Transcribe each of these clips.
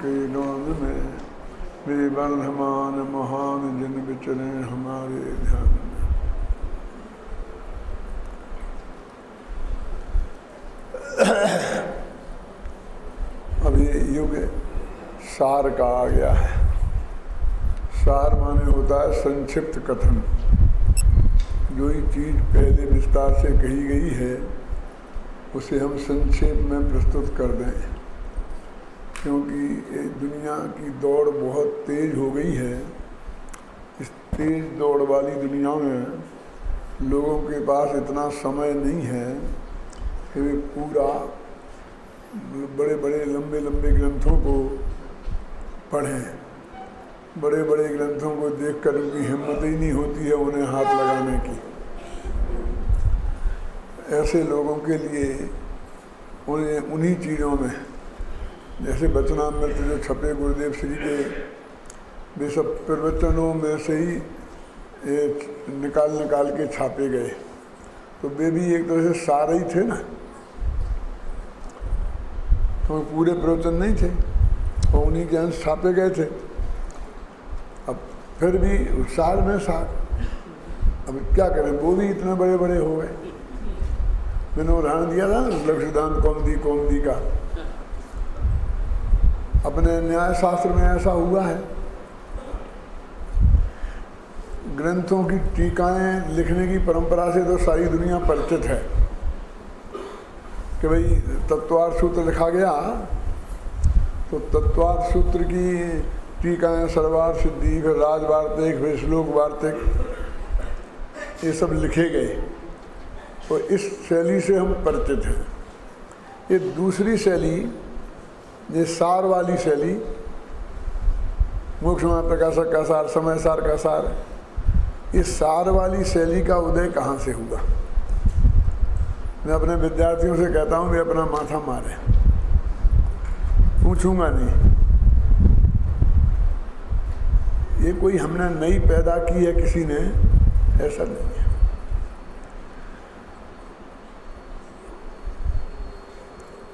के गान में वे वर्धमान महान जिन विचरे हमारे ध्यान में। अब ये युग सार का आ गया है। सार माने होता है संक्षिप्त कथन। जो ही चीज़ पहले विस्तार से कही गई है उसे हम संक्षेप में प्रस्तुत कर दें, क्योंकि दुनिया की दौड़ बहुत तेज हो गई है। इस तेज दौड़ वाली दुनिया में लोगों के पास इतना समय नहीं है कि वे पूरा बड़े बड़े लंबे लंबे ग्रंथों को पढ़ें। बड़े बड़े ग्रंथों को देखकर उनकी हिम्मत ही नहीं होती है उन्हें हाथ लगाने की। ऐसे लोगों के लिए उन्हें उन्हीं चीज़ों में, जैसे वचनामृत जो छपे गुरुदेव श्री के, वे सब प्रवचनों में से ही निकाल के छापे गए, तो वे भी एक तरह से सारे ही थे ना, तो पूरे प्रवचन नहीं थे और उन्हीं के अंश छापे गए थे। अब फिर भी सार में सार, अब क्या करें, वो भी इतने बड़े बड़े हो गए। मैंने उदाहरण दिया था ना लक्ष्यदान कौमदी का। अपने न्याय शास्त्र में ऐसा हुआ है, ग्रंथों की टीकाएं लिखने की परंपरा से तो सारी दुनिया परिचित है कि भाई तत्वार्थ सूत्र लिखा गया तो तत्वार्थ सूत्र की टीकाएं सर्वार्थ सिद्धि, फिर राजवार्तिक, फिर श्लोक वार्तिक, ये सब लिखे गए। तो इस शैली से हम परिचित हैं। ये दूसरी शैली, ये सार वाली शैली, मोक्ष में प्रकाशक का सार, समय सार का सार, इस सार वाली शैली का उदय कहाँ से हुआ? मैं अपने विद्यार्थियों से कहता हूँ वे अपना माथा मारे, पूछूंगा नहीं। ये कोई हमने नई पैदा की है किसी ने, ऐसा नहीं है।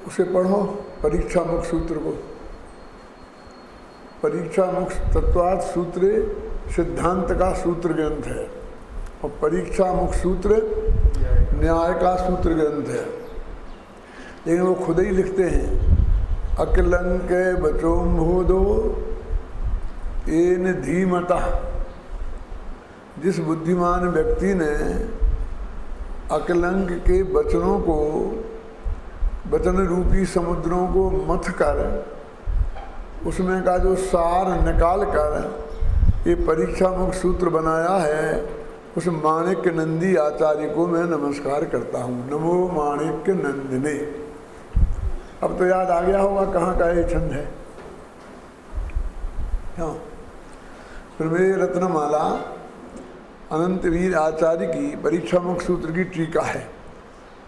उसे पढ़ो, परीक्षा मुख सूत्र को। परीक्षा मुख तत्वार्थ सूत्र सिद्धांत का सूत्र ग्रंथ है और परीक्षा मुख सूत्र न्याय का सूत्र ग्रंथ है। लेकिन वो खुद ही लिखते हैं, अकलंक बचोम्भोदो एन धीमता। जिस बुद्धिमान व्यक्ति ने अकलंक के वचनों को, वचन रूपी समुद्रों को मथ कर उसमें का जो सार निकाल कर ये परीक्षा मुख सूत्र बनाया है, उस माणिक्य नंदी आचार्य को मैं नमस्कार करता हूँ। नमो माणिक्य नंदिने। अब तो याद आ गया होगा कहाँ का ये छंद है। हाँ, प्रमेय रत्नमाला अनंतवीर आचार्य की परीक्षा मुख सूत्र की टीका है।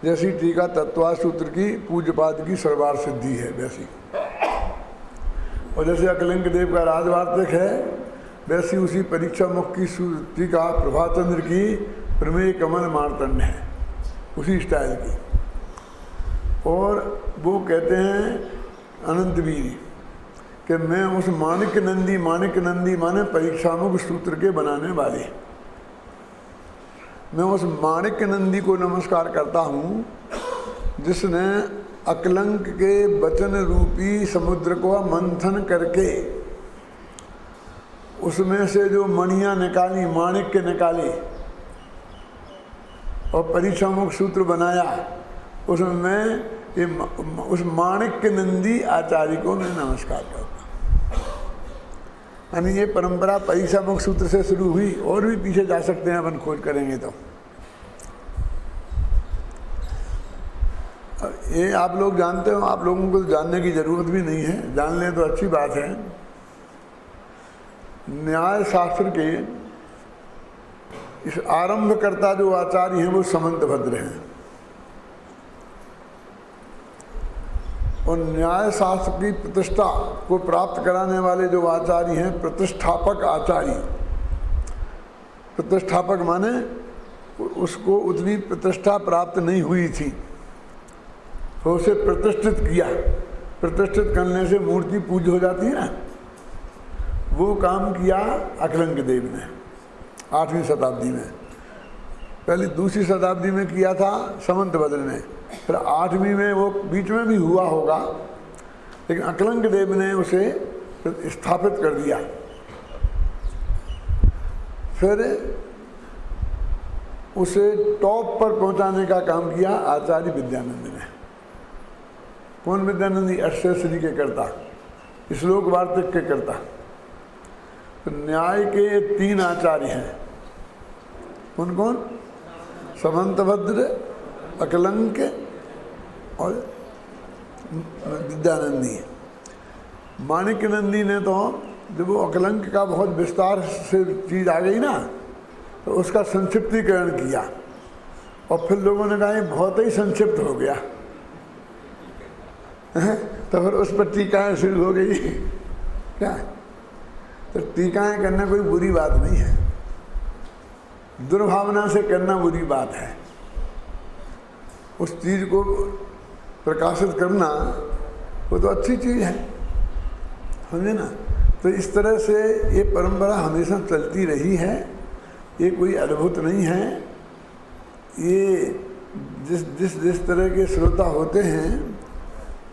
जैसी टीका तत्वार्थ सूत्र की पूज्यपाद की सर्वार्थ सिद्धि है वैसी, और जैसे अकलिंग देव का राजवार्तिक है वैसी उसी परीक्षा मुख की टीका प्रभाचंद्र की प्रमेय कमल मार्तंड है, उसी स्टाइल की। और वो कहते हैं अनंतवीर कि मैं उस माणिक्य नंदी माने परीक्षा मुख सूत्र के बनाने वाले, मैं उस माणिक्य नंदी को नमस्कार करता हूँ जिसने अकलंक के वचन रूपी समुद्र को मंथन करके उसमें से जो मणियाँ निकाली, माणिक्य निकाले और परीक्षा मुख सूत्र बनाया, उसमें ये उस माणिक्य नंदी आचार्य को मैं नमस्कार करता हूँ। यानी ये परंपरा परीक्षा मुख सूत्र से शुरू हुई, और भी पीछे जा सकते हैं अपन खोज करेंगे तो। ये आप लोग जानते हो, आप लोगों को जानने की जरूरत भी नहीं है, जान लें तो अच्छी बात है। न्याय शास्त्र के इस आरंभकर्ता जो आचार्य हैं वो समंतभद्र हैं, और न्याय शास्त्र की प्रतिष्ठा को प्राप्त कराने वाले जो आचार्य हैं प्रतिष्ठापक आचार्य। प्रतिष्ठापक माने उसको उतनी प्रतिष्ठा प्राप्त नहीं हुई थी तो उसे प्रतिष्ठित किया, प्रतिष्ठित करने से मूर्ति पूज्य हो जाती है ना, वो काम किया अकलंक देव ने 8वीं शताब्दी में। पहले दूसरी शताब्दी में किया था समंतभद्र ने, फिर 8वीं में वो बीच में भी हुआ होगा, लेकिन अकलंक देव ने उसे स्थापित कर दिया। फिर उसे टॉप पर पहुंचाने का काम किया आचार्य विद्यानंद ने। कौन विद्यानंद? अष्टश्री के कर्ता, श्लोक वार्तिक के कर्ता। तो न्याय के 3 आचार्य हैं। कौन कौन? समंतभद्र, अकलंक और विद्यानंदी। माणिक्य नंदी ने तो जब वो अकलंक का बहुत विस्तार से चीज आ गई ना, तो उसका संक्षिप्तीकरण किया, और फिर लोगों ने कहा बहुत ही संक्षिप्त हो गया, तो फिर उस पर टीकाएं शुरू हो गई। क्या? तो टीकाएं करना कोई बुरी बात नहीं है, दुर्भावना से करना बुरी बात है। उस चीज को प्रकाशित करना वो तो अच्छी चीज है, समझे ना। तो इस तरह से ये परंपरा हमेशा चलती रही है, ये कोई अद्भुत नहीं है। ये जिस तरह के श्रोता होते हैं,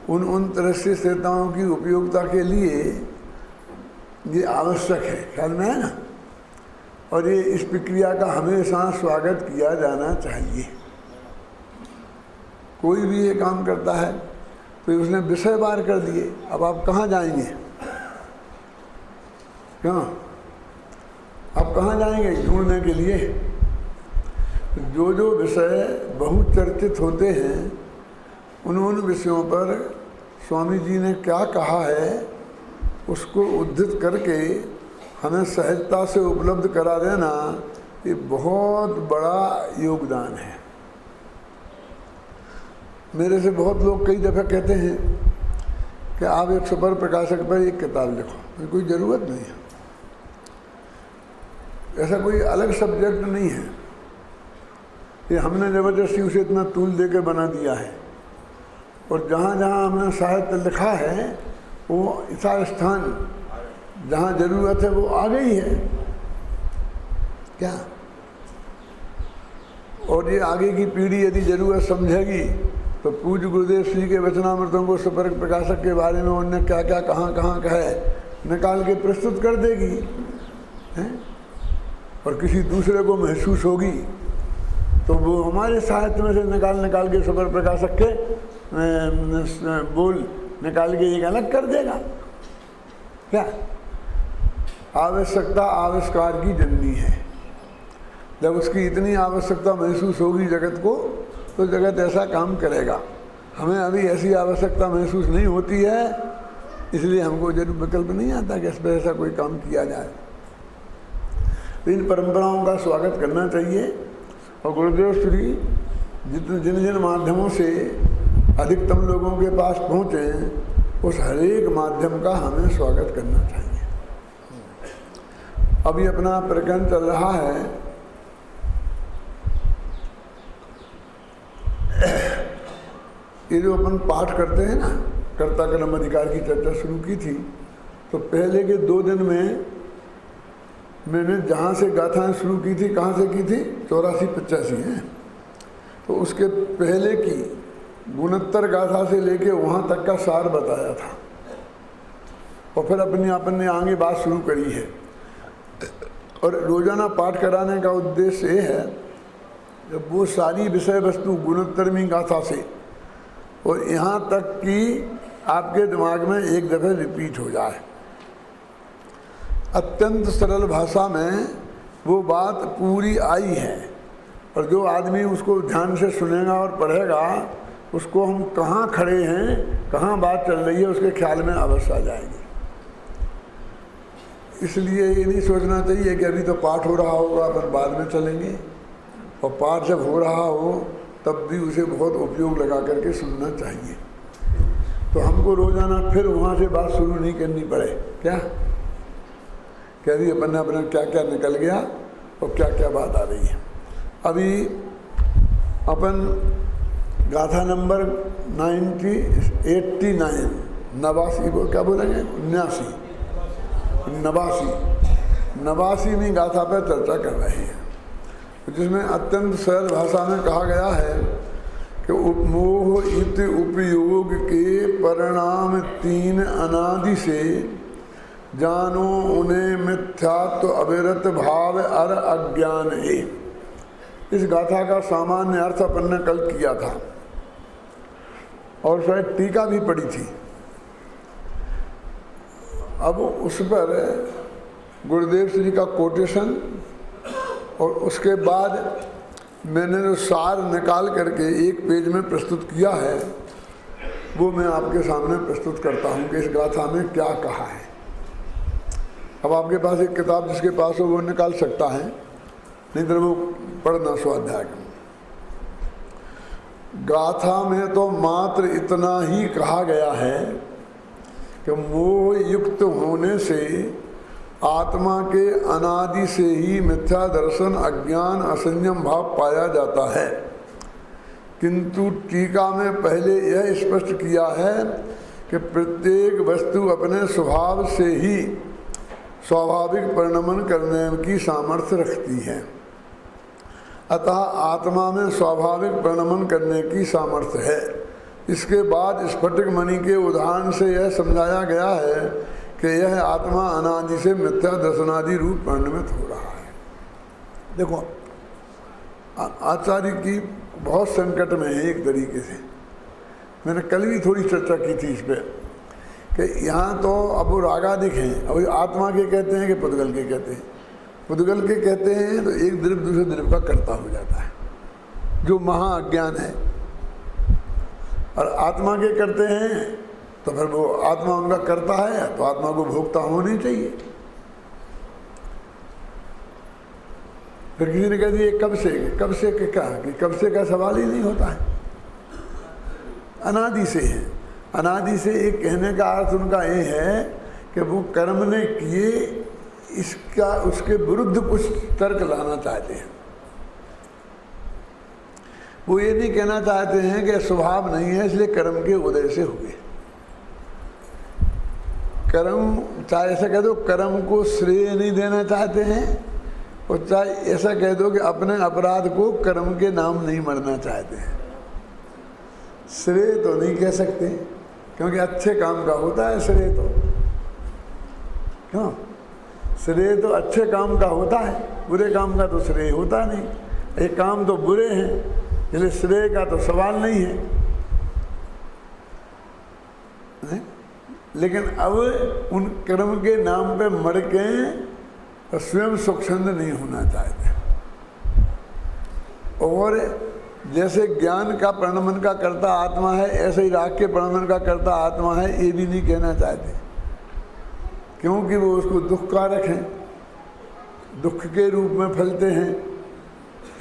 उन तरह से श्रोताओं की उपयोगिता के लिए ये आवश्यक है, ख्याल में है ना। और ये इस प्रक्रिया का हमेशा स्वागत किया जाना चाहिए। कोई भी ये काम करता है तो उसने विषय बार कर दिए, अब आप कहाँ जाएंगे? क्यों? आप कहाँ जाएंगे ढूंढने के लिए? जो जो विषय बहुचर्चित होते हैं, उन विषयों पर स्वामी जी ने क्या कहा है उसको उद्धृत करके हमें सहजता से उपलब्ध करा देना, ये बहुत बड़ा योगदान है। मेरे से बहुत लोग कई दफ़े कहते हैं कि आप एक सुपर प्रकाशक पर एक किताब लिखो, कोई ज़रूरत नहीं है, ऐसा कोई अलग सब्जेक्ट नहीं है, ये हमने ज़बरदस्ती उसे इतना तूल देकर बना दिया है। और जहाँ जहाँ हमने साहित्य लिखा है, वो ऐसा स्थान जहाँ ज़रूरत है वो आ गई है क्या। और ये आगे की पीढ़ी यदि ज़रूरत समझेगी तो पूज्य गुरुदेव श्री के वचनामृतों को सुपर प्रकाशक के बारे में उन्होंने क्या क्या कहाँ कहाँ कहे निकाल के प्रस्तुत कर देगी, हैं? और किसी दूसरे को महसूस होगी तो वो हमारे साहित्य में से निकाल के सुपर प्रकाशक के बोल निकाल के एक अलग कर देगा क्या। आवश्यकता आविष्कार की जननी है। जब उसकी इतनी आवश्यकता महसूस होगी जगत को, तो जगत ऐसा काम करेगा। हमें अभी ऐसी आवश्यकता महसूस नहीं होती है, इसलिए हमको जरूर विकल्प नहीं आता कि इस पर ऐसा कोई काम किया जाए। तो इन परंपराओं का स्वागत करना चाहिए। और गुरुदेव श्री जिन जिन माध्यमों से अधिकतम लोगों के पास पहुँचे, उस हरेक माध्यम का हमें स्वागत करना चाहिए। अभी अपना प्रकरण चल रहा है ये जो अपन पाठ करते हैं ना, कर्ता कर्म अधिकार की चर्चा शुरू की थी, तो पहले के 2 दिन में मैंने जहाँ से गाथाएं शुरू की थी, कहाँ से की थी, 84-85 हैं, तो उसके पहले की 69 गाथा से लेके वहाँ तक का सार बताया था, और फिर अपन ने आगे बात शुरू करी है। और रोजाना पाठ कराने का उद्देश्य ये है जब वो सारी विषय वस्तु 69वीं गाथा से और यहाँ तक कि आपके दिमाग में एक दफ़े रिपीट हो जाए। अत्यंत सरल भाषा में वो बात पूरी आई है, और जो आदमी उसको ध्यान से सुनेगा और पढ़ेगा, उसको हम कहाँ खड़े हैं, कहाँ बात चल रही है, उसके ख्याल में अवश्य आ जाएगी। इसलिए ये नहीं सोचना चाहिए कि अभी तो पाठ हो रहा होगा अपन बाद में चलेंगे, और पाठ जब हो रहा हो तब भी उसे बहुत उपयोग लगा करके सुनना चाहिए। तो हमको रोज़ाना फिर वहाँ से बात शुरू नहीं करनी पड़े क्या, कि अभी अपन ने अपना क्या क्या निकल गया और क्या क्या बात आ रही है। अभी अपन गाथा नंबर 89 नवासी, वो क्या बोलेंगे 79, 89वीं गाथा पर चर्चा कर रही है, जिसमें अत्यंत सरल भाषा में कहा गया है कि उपमोह इत उपयोग के परिणाम 3 अनादि से जानो उन्हें मिथ्यात्व अविरत भाव अर अज्ञान है। इस गाथा का सामान्य अर्थ अपन ने कल किया था और शायद टीका भी पड़ी थी। अब उस पर गुरुदेव श्री का कोटेशन और उसके बाद मैंने जो सार निकाल करके एक पेज में प्रस्तुत किया है वो मैं आपके सामने प्रस्तुत करता हूँ कि इस गाथा में क्या कहा है। अब आपके पास एक किताब जिसके पास हो वो निकाल सकता है, नहीं तो वो पढ़ना स्वाध्याय। गाथा में तो मात्र इतना ही कहा गया है कि मोह युक्त होने से आत्मा के अनादि से ही मिथ्या दर्शन, अज्ञान, असंयम भाव पाया जाता है। किंतु टीका में पहले यह स्पष्ट किया है कि प्रत्येक वस्तु अपने स्वभाव से ही स्वाभाविक परिणमन करने की सामर्थ्य रखती है, अतः आत्मा में स्वाभाविक परिणमन करने की सामर्थ्य है। इसके बाद स्फटिक मणि के उदाहरण से यह समझाया गया है कि यह आत्मा अनादि से मिथ्या दर्शनादि रूप परिणमित हो रहा है। देखो आचार्य की बहुत संकट में है एक तरीके से। मैंने कल भी थोड़ी चर्चा की थी इस पर कि यहाँ तो अब वो रागादिक हैं, अब आत्मा के कहते हैं कि पुद्गल के कहते हैं। पुद्गल के कहते हैं तो एक द्रव्य दूसरे द्रव्य का कर्ता हो जाता है, जो महा अज्ञान है, और आत्मा के करते हैं तो फिर वो आत्मा उनका करता है तो आत्मा को भोगता होनी चाहिए। फिर किसी ने कह दिया कब से के क्या कि कब से का सवाल ही नहीं होता है, अनादि से है। अनादि से एक कहने का अर्थ उनका ये है कि वो कर्म ने किए, इसका उसके विरुद्ध कुछ तर्क लाना चाहते हैं। वो ये नहीं कहना चाहते हैं कि स्वभाव नहीं है इसलिए कर्म के उदय से हुए। कर्म चाहे ऐसा कह दो कर्म को श्रेय नहीं देना चाहते हैं, और चाहे ऐसा कह दो कि अपने अपराध को कर्म के नाम नहीं मरना चाहते हैं। श्रेय तो नहीं कह सकते क्योंकि अच्छे काम का होता है श्रेय, तो क्यों श्रेय तो अच्छे काम का होता है, बुरे काम का तो श्रेय होता नहीं। ये काम तो बुरे हैं इसलिए श्रेय का तो सवाल नहीं है, है? लेकिन अब उन कर्म के नाम पे मर के तो स्वयं सुखछंद नहीं होना चाहते। और जैसे ज्ञान का परिणमन का कर्ता आत्मा है, ऐसे ही राग के परिणमन का कर्ता आत्मा है, ये भी नहीं कहना चाहते, क्योंकि वो उसको दुख कारक हैं, दुख के रूप में फलते हैं।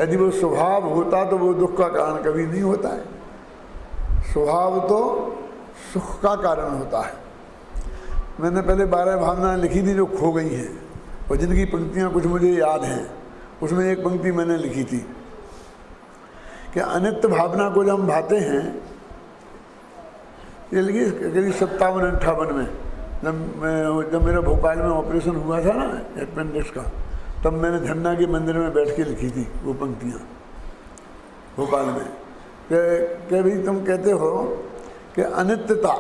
यदि वो स्वभाव होता तो वो दुख का कारण कभी नहीं होता है। स्वभाव तो सुख का कारण होता है। मैंने पहले 12 भावनाएं लिखी थी जो खो गई हैं, और जिनकी पंक्तियां कुछ मुझे याद हैं। उसमें एक पंक्ति मैंने लिखी थी कि अनित्य भावना को जब हम भाते हैं, ये लिखी करीब 57-58 में, जब मेरा भोपाल में ऑपरेशन हुआ था ना अपेंडिक्स का, तब मैंने झंडा के मंदिर में बैठ के लिखी थी वो पंक्तियाँ भोपाल में कि भाई तुम कहते हो कि अनित्यता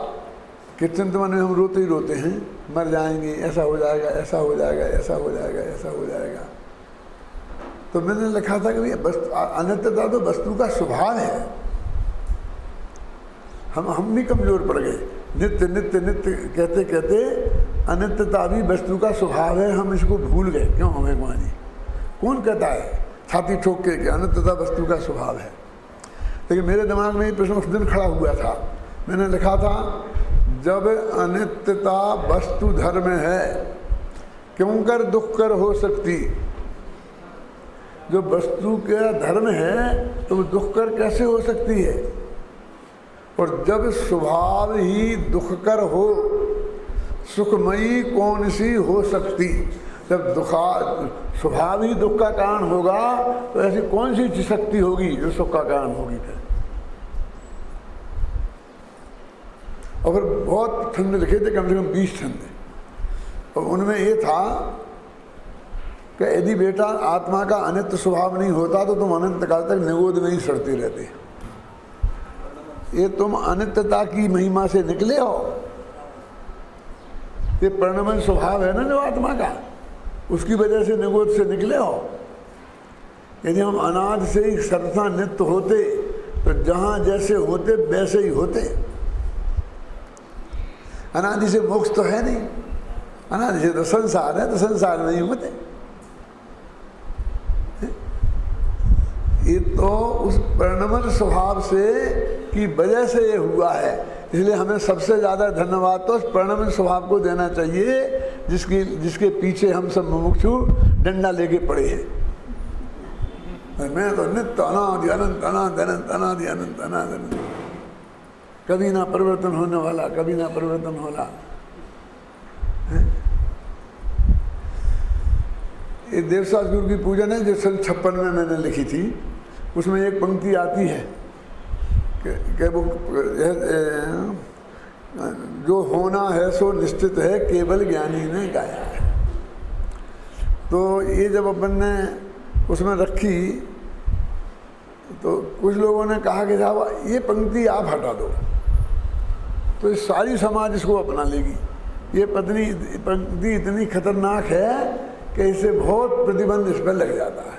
कि चिंतन में हम रोते ही रोते हैं, मर जाएंगे, ऐसा हो जाएगा, ऐसा हो जाएगा, ऐसा हो जाएगा, ऐसा हो जाएगा। तो मैंने लिखा था कि भैया अनित्यता तो वस्तु का स्वभाव है। हम भी कमजोर पड़ गए। नित्य नित्य नित्य कहते कहते अनित्यता भी वस्तु का स्वभाव है, हम इसको भूल गए। क्यों भगवान जी? कौन कहता है छाती ठोक के कि अनित्यता वस्तु का स्वभाव है? लेकिन मेरे दिमाग में ये प्रश्न उस दिन खड़ा हुआ था। मैंने लिखा था जब अनित्यता वस्तु धर्म है क्यों कर दुख कर हो सकती? जो वस्तु का धर्म है तो दुख कर कैसे हो सकती है? और जब स्वभाव ही दुख कर हो, सुखमयी कौन सी हो सकती? जब स्वभाव ही दुख का कारण होगा तो ऐसी कौन सी शक्ति होगी जो सुख का कारण होगी? फिर और फिर बहुत छंद लिखे थे, कम से कम 20 छंद। और उनमें ये था कि यदि बेटा आत्मा का अनित्य स्वभाव नहीं होता तो तुम अनंत काल तक निगोद में ही सड़ते रहते। ये तुम अनित्यता की महिमा से निकले हो, ये परिणमन स्वभाव है ना जो आत्मा का, उसकी वजह से निगोद से निकले हो। यदि हम अनाद से ही सर्वथा नित्य होते तो जहाँ जैसे होते वैसे ही होते। अनादि से मोक्ष तो है नहीं, अनादि से तो संसार है, तो संसार में ही होते। ये तो उस परिणमन स्वभाव से की वजह से ये हुआ है। इसलिए हमें सबसे ज़्यादा धन्यवाद तो उस परिणमन स्वभाव को देना चाहिए जिसके पीछे हम सब मुमुक्षु डंडा लेके पड़े हैं। मैं तो नित्य अनादि अनंत अनादि अनंत अनादि अनंत अनादि अनंत, कभी ना परिवर्तन होने वाला, कभी ना परिवर्तन होला। ये देवसास गुरु की पूजन है जो सन 56 में मैंने लिखी थी। उसमें एक पंक्ति आती है कि वो जो होना है सो निश्चित है, केवल ज्ञानी ने गाया है। तो ये जब अपन ने उसमें रखी तो कुछ लोगों ने कहा कि साहब ये पंक्ति आप हटा दो, तो सारी समाज इसको अपना लेगी। ये पंक्ति इतनी खतरनाक है कि इससे बहुत प्रतिबंध इस पर लग जाता है,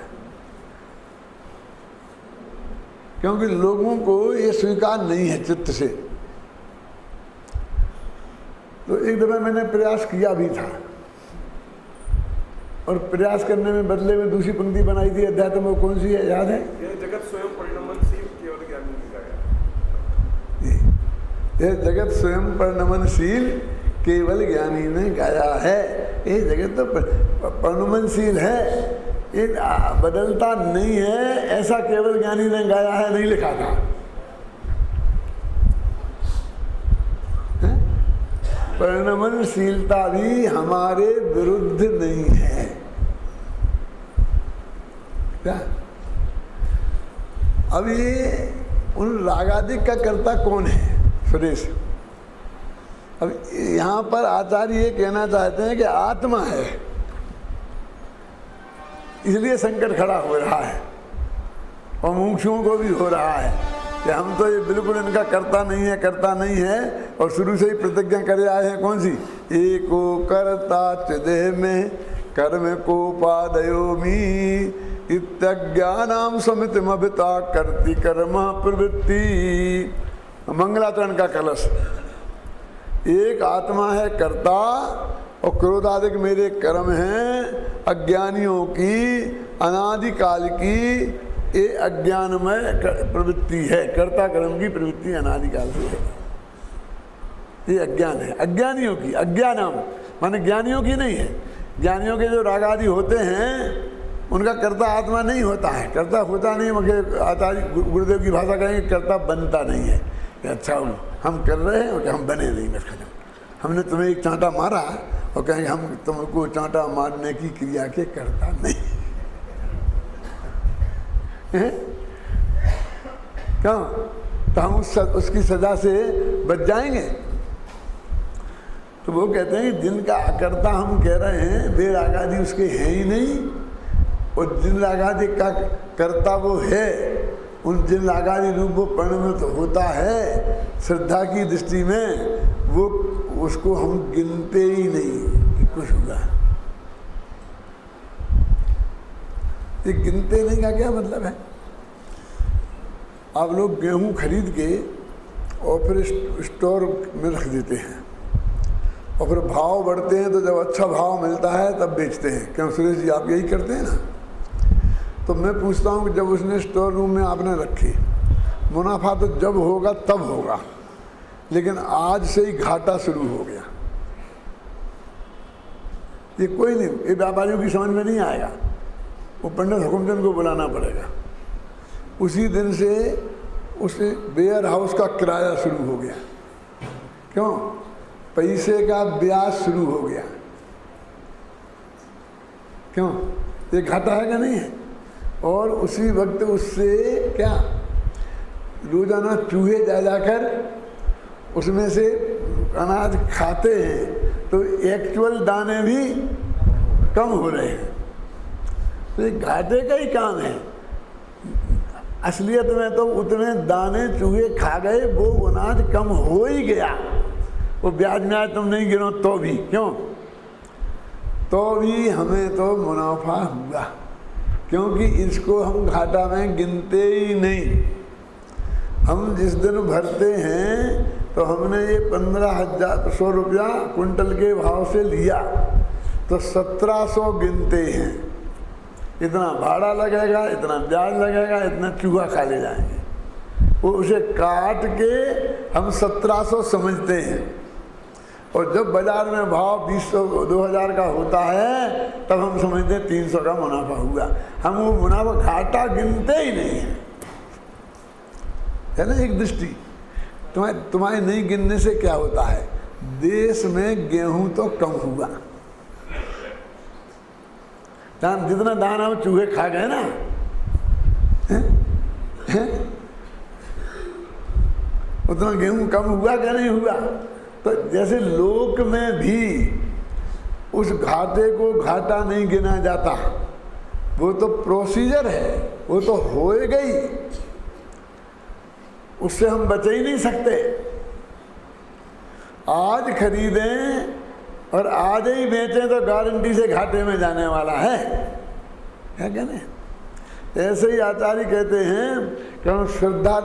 क्योंकि लोगों को ये स्वीकार नहीं है चित्त से। तो एक दफा मैंने प्रयास किया भी था, और प्रयास करने में बदले में दूसरी पंक्ति बनाई थी अध्यात्म। वो कौन सी है, याद है? ये जगत स्वयं परिणमनशील केवल ज्ञानी ने गाया। ये जगत स्वयं परिणमनशील केवल ज्ञानी ने गाया है। ये जगत तो परिणमनशील है, ये बदलता नहीं है, ऐसा केवल ज्ञानी ने गाया है, नहीं लिखा था। परिणमनशीलता भी हमारे विरुद्ध नहीं है। क्या अब ये उन रागादिक का कर्ता कौन है? सुरेश, अब यहाँ पर आचार्य ये कहना चाहते हैं कि आत्मा है, इसलिए संकट खड़ा हो रहा है और मुमुक्षुओं को भी हो रहा है कि हम तो ये बिल्कुल इनका करता नहीं है, करता नहीं है। और शुरू से ही प्रतिज्ञा करे आए हैं, कौन सी? एको करता चिदेह में कर्म को पादयोमी इत्यज्ञानाम समितिमभिता करती कर्म प्रवृत्ति। मंगलाचरण का कलश, एक आत्मा है कर्ता और क्रोधादिक मेरे कर्म हैं अज्ञानियों की, अनादिकाल की ये अज्ञानमय प्रवृत्ति है। कर्ता कर्म की प्रवृत्ति अनादिकाल से है, ये अज्ञान है अज्ञानियों की। अज्ञानम माने ज्ञानियों की नहीं है। ज्ञानियों के जो राग आदि होते हैं उनका कर्ता आत्मा नहीं होता है, कर्ता होता नहीं। मगर आचार्य गुरुदेव की भाषा कहेंगे कर्ता बनता नहीं है। अच्छा हम कर रहे हैं और हम बने नहीं, बस खत्म। हमने तुम्हें एक चांटा मारा और कहेंगे हम तुमको चांटा मारने की क्रिया के करता नहीं। क्यों? तो हम उसकी सजा से बच जाएंगे। तो वो कहते हैं जिनका अकर्ता हम कह रहे हैं वे रागादि उसके हैं ही नहीं, और जिन रागादि का कर्ता वो है, उन जिन रागादि रूप वो परिणमित होता है श्रद्धा की दृष्टि में, वो उसको हम गिनते ही नहीं कि कुछ होगा। ये गिनते नहीं का क्या मतलब है? आप लोग गेहूं खरीद के और फिर स्टोर में रख देते हैं, और फिर भाव बढ़ते हैं तो जब अच्छा भाव मिलता है तब बेचते हैं। क्यों सुरेश जी, आप यही करते हैं ना? तो मैं पूछता हूँ कि जब उसने स्टोर रूम में आपने रखी, मुनाफा तो जब होगा तब होगा, लेकिन आज से ही घाटा शुरू हो गया। ये कोई नहीं, ये व्यापारियों की समझ में नहीं आएगा। वो पंडित हुकुमचंद को बुलाना पड़ेगा। उसी दिन से उस वेयर हाउस का किराया शुरू हो गया। क्यों? पैसे का ब्याज शुरू हो गया। क्यों? ये घाटा है क्या? नहीं है। और उसी वक्त उससे क्या रोजाना चूहे जा जाकर उसमें से अनाज खाते हैं तो एक्चुअल दाने भी कम हो रहे हैं। तो ये घाटे का ही काम है। असलियत में तो उतने दाने चूहे खा गए, वो अनाज कम हो ही गया। वो ब्याज में आज तुम नहीं गिनो तो भी, क्यों? तो भी हमें तो मुनाफा हुआ, क्योंकि इसको हम घाटा में गिनते ही नहीं। हम जिस दिन भरते हैं तो हमने ये 15,100 रुपया कुंटल के भाव से लिया तो 1700 गिनते हैं। इतना भाड़ा लगेगा, इतना ब्याज लगेगा, इतना चूहा खा ले जाएंगे। वो उसे काट के हम 1700 समझते हैं, और जब बाजार में भाव 200 2000 का होता है तब हम समझते हैं 300 का मुनाफा हुआ। हम वो मुनाफा घाटा गिनते ही नहीं है ना। एक दृष्टि तुम्हारे नहीं गिनने से क्या होता है, देश में गेहूं तो कम हुआ, जितना दाना हम चूहे खा गए ना, उतना गेहूं कम हुआ क्या नहीं हुआ? तो जैसे लोक में भी उस घाटे को घाटा नहीं गिना जाता, वो तो प्रोसीजर है, वो तो हो गई, उससे हम बच ही नहीं सकते। आज खरीदें और आज ही बेचें तो गारंटी से घाटे में जाने वाला है क्या नहीं? ऐसे ही आचार्य कहते हैं कि हम श्रद्धा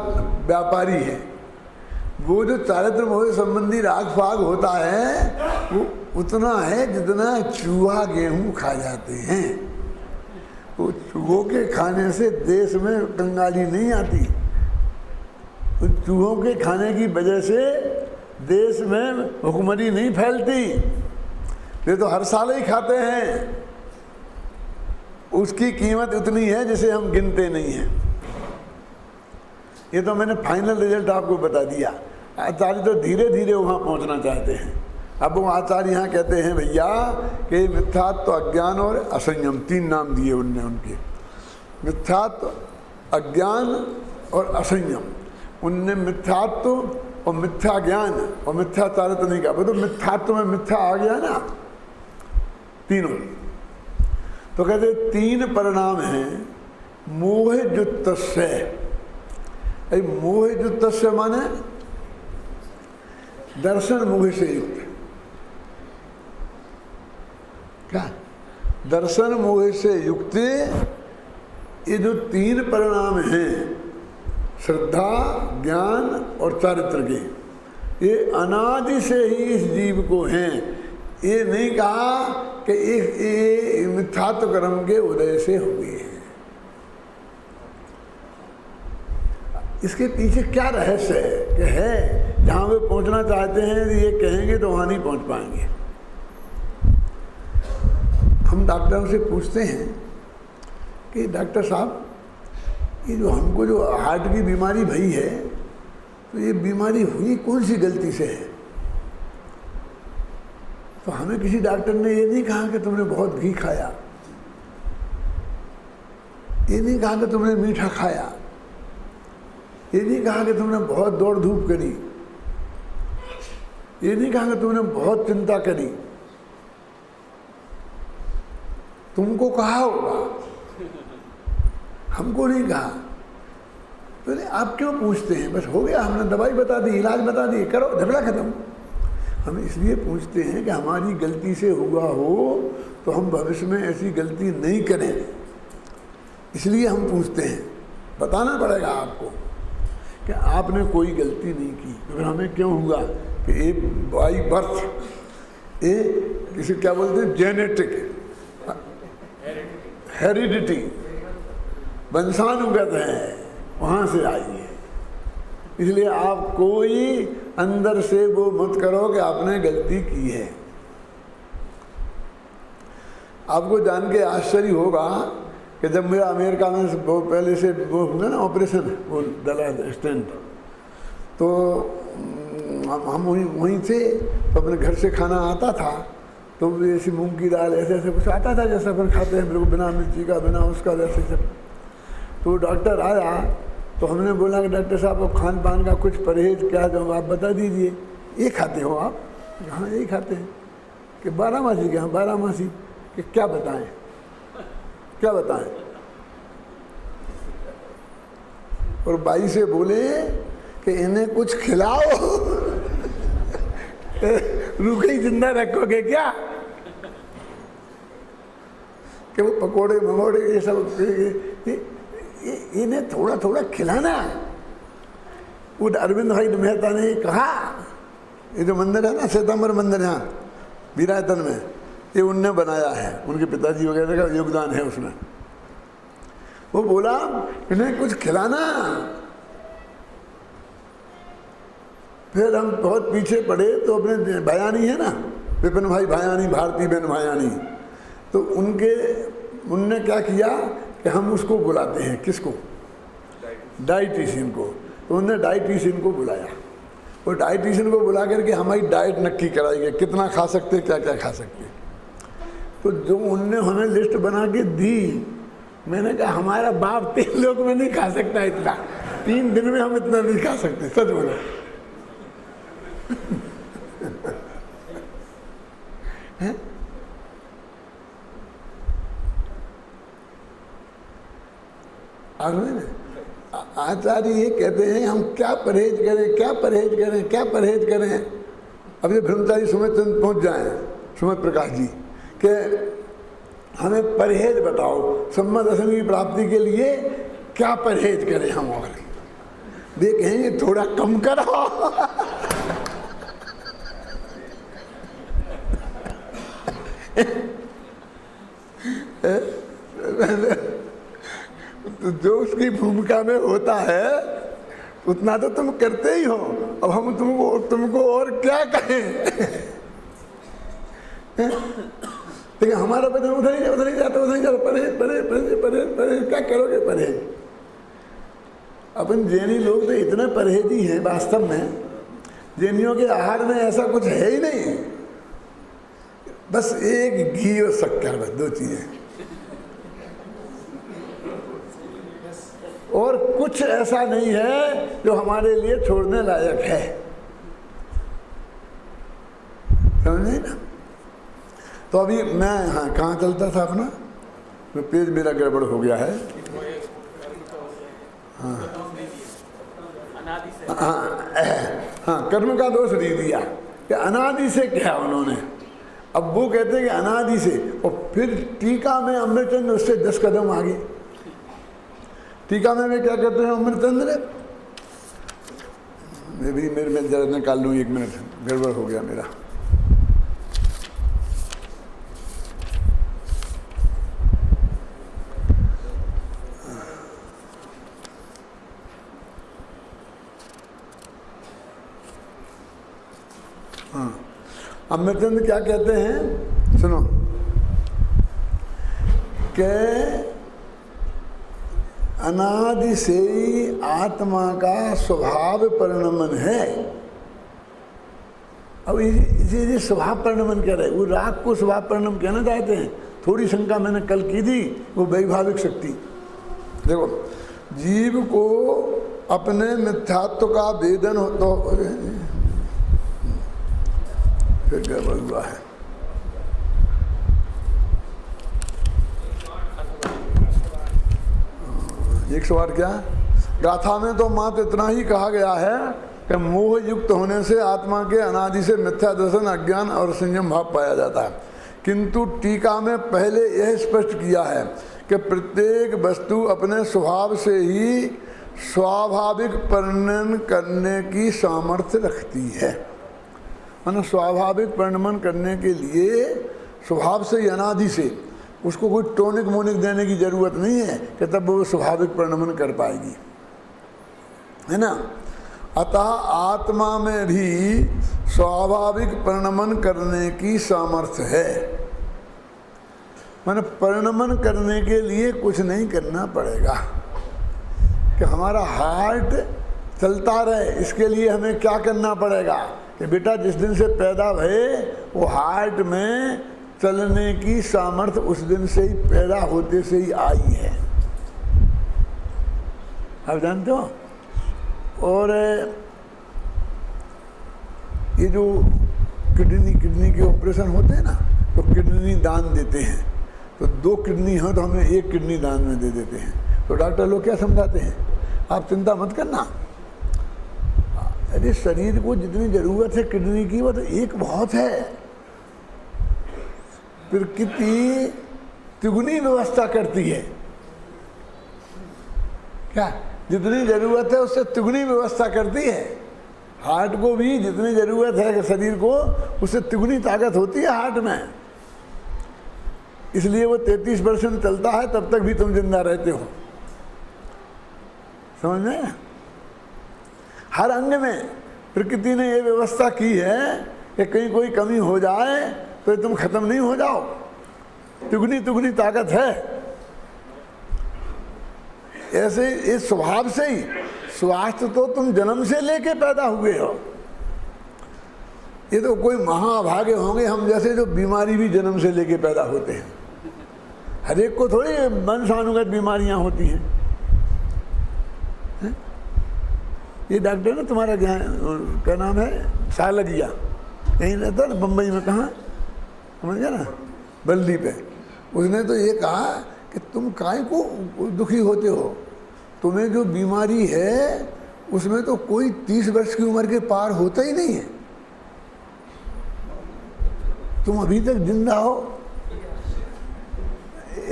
व्यापारी है। वो जो चारित्र मोह संबंधी राग फाग होता है वो उतना है जितना चूहा गेहूं खा जाते हैं। वो चूहों के खाने से देश में कंगाली नहीं आती, तो चूहों के खाने की वजह से देश में भुखमरी नहीं फैलती। वे तो हर साल ही खाते हैं, उसकी कीमत उतनी है जिसे हम गिनते नहीं हैं। ये तो मैंने फाइनल रिजल्ट आपको बता दिया। आचार्य तो धीरे धीरे वहाँ पहुँचना चाहते हैं। अब वो आचार्य यहाँ कहते हैं भैया कि मिथ्यात्व, अज्ञान और असंयम, 3 नाम दिए उनने उनके। मिथ्यात्व, अज्ञान और असंयम। उनने मिथ्यात्व और मिथ्या ज्ञान और मिथ्याचारित नहीं कहा। तो मिथ्यात्व में मिथ्या आ गया ना तीनों। तो कहते 3 परिणाम हैं मोहयुक्तस्य। मोहयुक्तस्य माने दर्शन मोह से युक्त। क्या? दर्शन मोह से युक्त ये जो 3 परिणाम हैं, श्रद्धा, ज्ञान और चारित्र के, ये अनादि से ही इस जीव को हैं। ये नहीं कहा कि ये मिथ्यात्व कर्म के उदय से हुए हैं। इसके पीछे क्या रहस्य है कि है जहाँ वे पहुँचना चाहते हैं ये कहेंगे तो वहाँ नहीं पहुँच पाएंगे। हम डॉक्टरों से पूछते हैं कि डॉक्टर साहब ये जो हमको जो हार्ट की बीमारी भई है तो ये बीमारी हुई कौन सी गलती से है? तो हमें किसी डॉक्टर ने ये नहीं कहा कि तुमने बहुत घी खाया, ये नहीं कहा कि तुमने मीठा खाया, ये नहीं कहा कि तुमने बहुत दौड़ धूप करी, ये नहीं कहा कि तुमने बहुत चिंता करी। तुमको कहा होगा, हमको नहीं कहा। तो आप क्यों पूछते हैं? बस हो गया, हमने दवाई बता दी, इलाज बता दिए, करो, झगड़ा खत्म। हम इसलिए पूछते हैं कि हमारी गलती से हुआ हो तो हम भविष्य में ऐसी गलती नहीं करें, इसलिए हम पूछते हैं। बताना पड़ेगा आपको कि आपने कोई गलती नहीं की। तो फिर हमें क्यों हुआ कि ये बाई बर्थ, ये किसी क्या बोलते हैं, जेनेटिक, हेरिडिटी, वंशानुगत है, वहाँ से आई है। इसलिए आप कोई अंदर से वो मत करो कि आपने गलती की है। आपको जान के आश्चर्य होगा कि जब मेरा अमेरिका में वो पहले से वो हुआ ना ऑपरेशन, वो डला स्टेंट, तो हम वहीं थे। तो अपने घर से खाना आता था तो ऐसी मूंग की दाल ऐसे ऐसे कुछ आता था जैसे अपन खाते हैं, बिल्कुल बिना मिर्ची का, बिना उसका, जैसे सब। तो डॉक्टर आया तो हमने बोला कि डॉक्टर साहब वो खान पान का कुछ परहेज क्या जो आप बता दीजिए। ये खाते हो आप? हाँ यही खाते हैं। कि 12 मासी क्या? 12 मासी कि क्या बताएं, क्या बताएं? और बाई से बोले कि इन्हें कुछ खिलाओ। रूखे ही जिंदा रखोगे क्या? कि वो पकोड़े मकोड़े ये सब इन्हें थोड़ा थोड़ा खिलाना। वो अरविंद भाई मेहता ने कहा, ये जो मंदिर है ना, श्वेतांबर मंदिर यहाँ विरायतन में, ये उनने बनाया है, उनके पिताजी वगैरह का योगदान है उसमें। वो बोला इन्हें कुछ खिलाना। फिर हम बहुत पीछे पड़े तो अपने भयानी है ना, विपिन भाई भयानी, भारती बहन भयानी, तो उनने क्या किया कि हम उसको बुलाते हैं, किसको? डाइटिशियन को। तो उनने डाइटिशियन को बुलाया। वो डाइटिशियन को बुला करके हमारी डाइट नक्की कराई, कितना खा सकते, क्या क्या खा सकते। तो जो उनने हमें लिस्ट बना के दी, मैंने कहा हमारा बाप 3 लोग में नहीं खा सकता इतना, 3 दिन में हम इतना नहीं खा सकते, सच बोला। आचार्य ये कहते हैं हम क्या परहेज करें, क्या परहेज करें, क्या परहेज करें। अब ये ब्रह्मचारी सुमित चंद पहुंच जाए, सुमित प्रकाश जी, कि हमें परहेज बताओ, सम्मा दशमी की प्राप्ति के लिए क्या परहेज करें हम। और वे कहेंगे थोड़ा कम करो। तो जो उसकी भूमिका में होता है उतना तो तुम करते ही हो, अब हम तुमको और क्या कहें। लेकिन हमारा बदन उधर ही जाता, परहेज परहेज परहेज परहेज परहेज, क्या करोगे परहेज। अपन जैनी लोग तो इतने परहेजी हैं, वास्तव में जैनियों के आहार में ऐसा कुछ है ही नहीं, बस एक घी और शक्कर, बस 2 चीजें, और कुछ ऐसा नहीं है जो हमारे लिए छोड़ने लायक है, समझे ना। तो अभी मैं, हाँ कहाँ चलता था अपना, तो पेज मेरा गड़बड़ हो गया है। हाँ हाँ, कर्म का दोष नहीं दिया कि अनादि से क्या उन्होंने। अब वो कहते हैं कि अनादि से, और फिर टीका में अमृतचंद्र उससे 10 कदम आगे। टीका में वे क्या कहते हैं अमृतचंद्र, मैं भी मेरे में जरा निकाल लूँ, 1 मिनट, गड़बड़ हो गया मेरा। हाँ, अमृतचंद्र क्या कहते हैं, सुनो, के अनादि से ही आत्मा का स्वभाव परिणमन है। अब इसे स्वभाव परिणमन कह रहे, वो राग को स्वभाव परिणम कहना चाहते हैं। थोड़ी शंका मैंने कल की थी, वो वैभाविक शक्ति। देखो, जीव को अपने मिथ्यात्व का वेदन हो तो फिर गड़बड़ हुआ है। एक सवाल क्या, गाथा में तो मात्र इतना ही कहा गया है कि मोह युक्त होने से आत्मा के अनादि से मिथ्या दर्शन, अज्ञान और संयम भाव पाया जाता है, किंतु टीका में पहले यह स्पष्ट किया है कि प्रत्येक वस्तु अपने स्वभाव से ही स्वाभाविक परिणमन करने की सामर्थ्य रखती है। माना स्वाभाविक परिणमन करने के लिए स्वभाव से, अनादि से, उसको कोई टॉनिक मोनिक देने की जरूरत नहीं है कि तब वो स्वाभाविक परिणमन कर पाएगी, है ना। अतः आत्मा में भी स्वाभाविक परिणमन करने की सामर्थ्य है। माने परिणमन करने के लिए कुछ नहीं करना पड़ेगा कि हमारा हार्ट चलता रहे, इसके लिए हमें क्या करना पड़ेगा कि बेटा जिस दिन से पैदा भये वो हार्ट में चलने की सामर्थ्य उस दिन से ही, पैदा होते से ही आई है, आप जानते हो। और ये जो किडनी के ऑपरेशन होते हैं ना, तो किडनी दान देते हैं, तो 2 किडनी हो तो हमें 1 किडनी दान में दे देते हैं। तो डॉक्टर लोग क्या समझाते हैं, आप चिंता मत करना, अरे शरीर को जितनी जरूरत है किडनी की वो तो 1 बहुत है, प्रकृति तिगुनी व्यवस्था करती है। क्या जितनी जरूरत है उससे तिगुनी व्यवस्था करती है। हार्ट को भी जितनी जरूरत है शरीर को, उससे तिगुनी ताकत होती है हार्ट में, इसलिए वो 33% चलता है, तब तक भी तुम जिंदा रहते हो। समझ में ना? हर अंग में प्रकृति ने ये व्यवस्था की है कि कहीं कोई कमी हो जाए तो तुम खत्म नहीं हो जाओ, तिगुनी ताकत है। ऐसे इस स्वभाव से ही स्वास्थ्य तो तुम जन्म से लेके पैदा हुए हो। ये तो कोई महाभागे होंगे हम जैसे जो बीमारी भी जन्म से लेके पैदा होते हैं। हर एक को थोड़ी वंशानुगत बीमारियां होती हैं। ये डॉक्टर ना तुम्हारा क्या नाम है, सालगिया, यहीं रहता ना बम्बई में, कहाँ समझ गया ना, बल्दी पे। उसने तो ये कहा कि तुम काहे को दुखी होते हो, तुम्हें जो बीमारी है उसमें तो कोई 30 वर्ष की उम्र के पार होता ही नहीं है, तुम अभी तक जिंदा हो।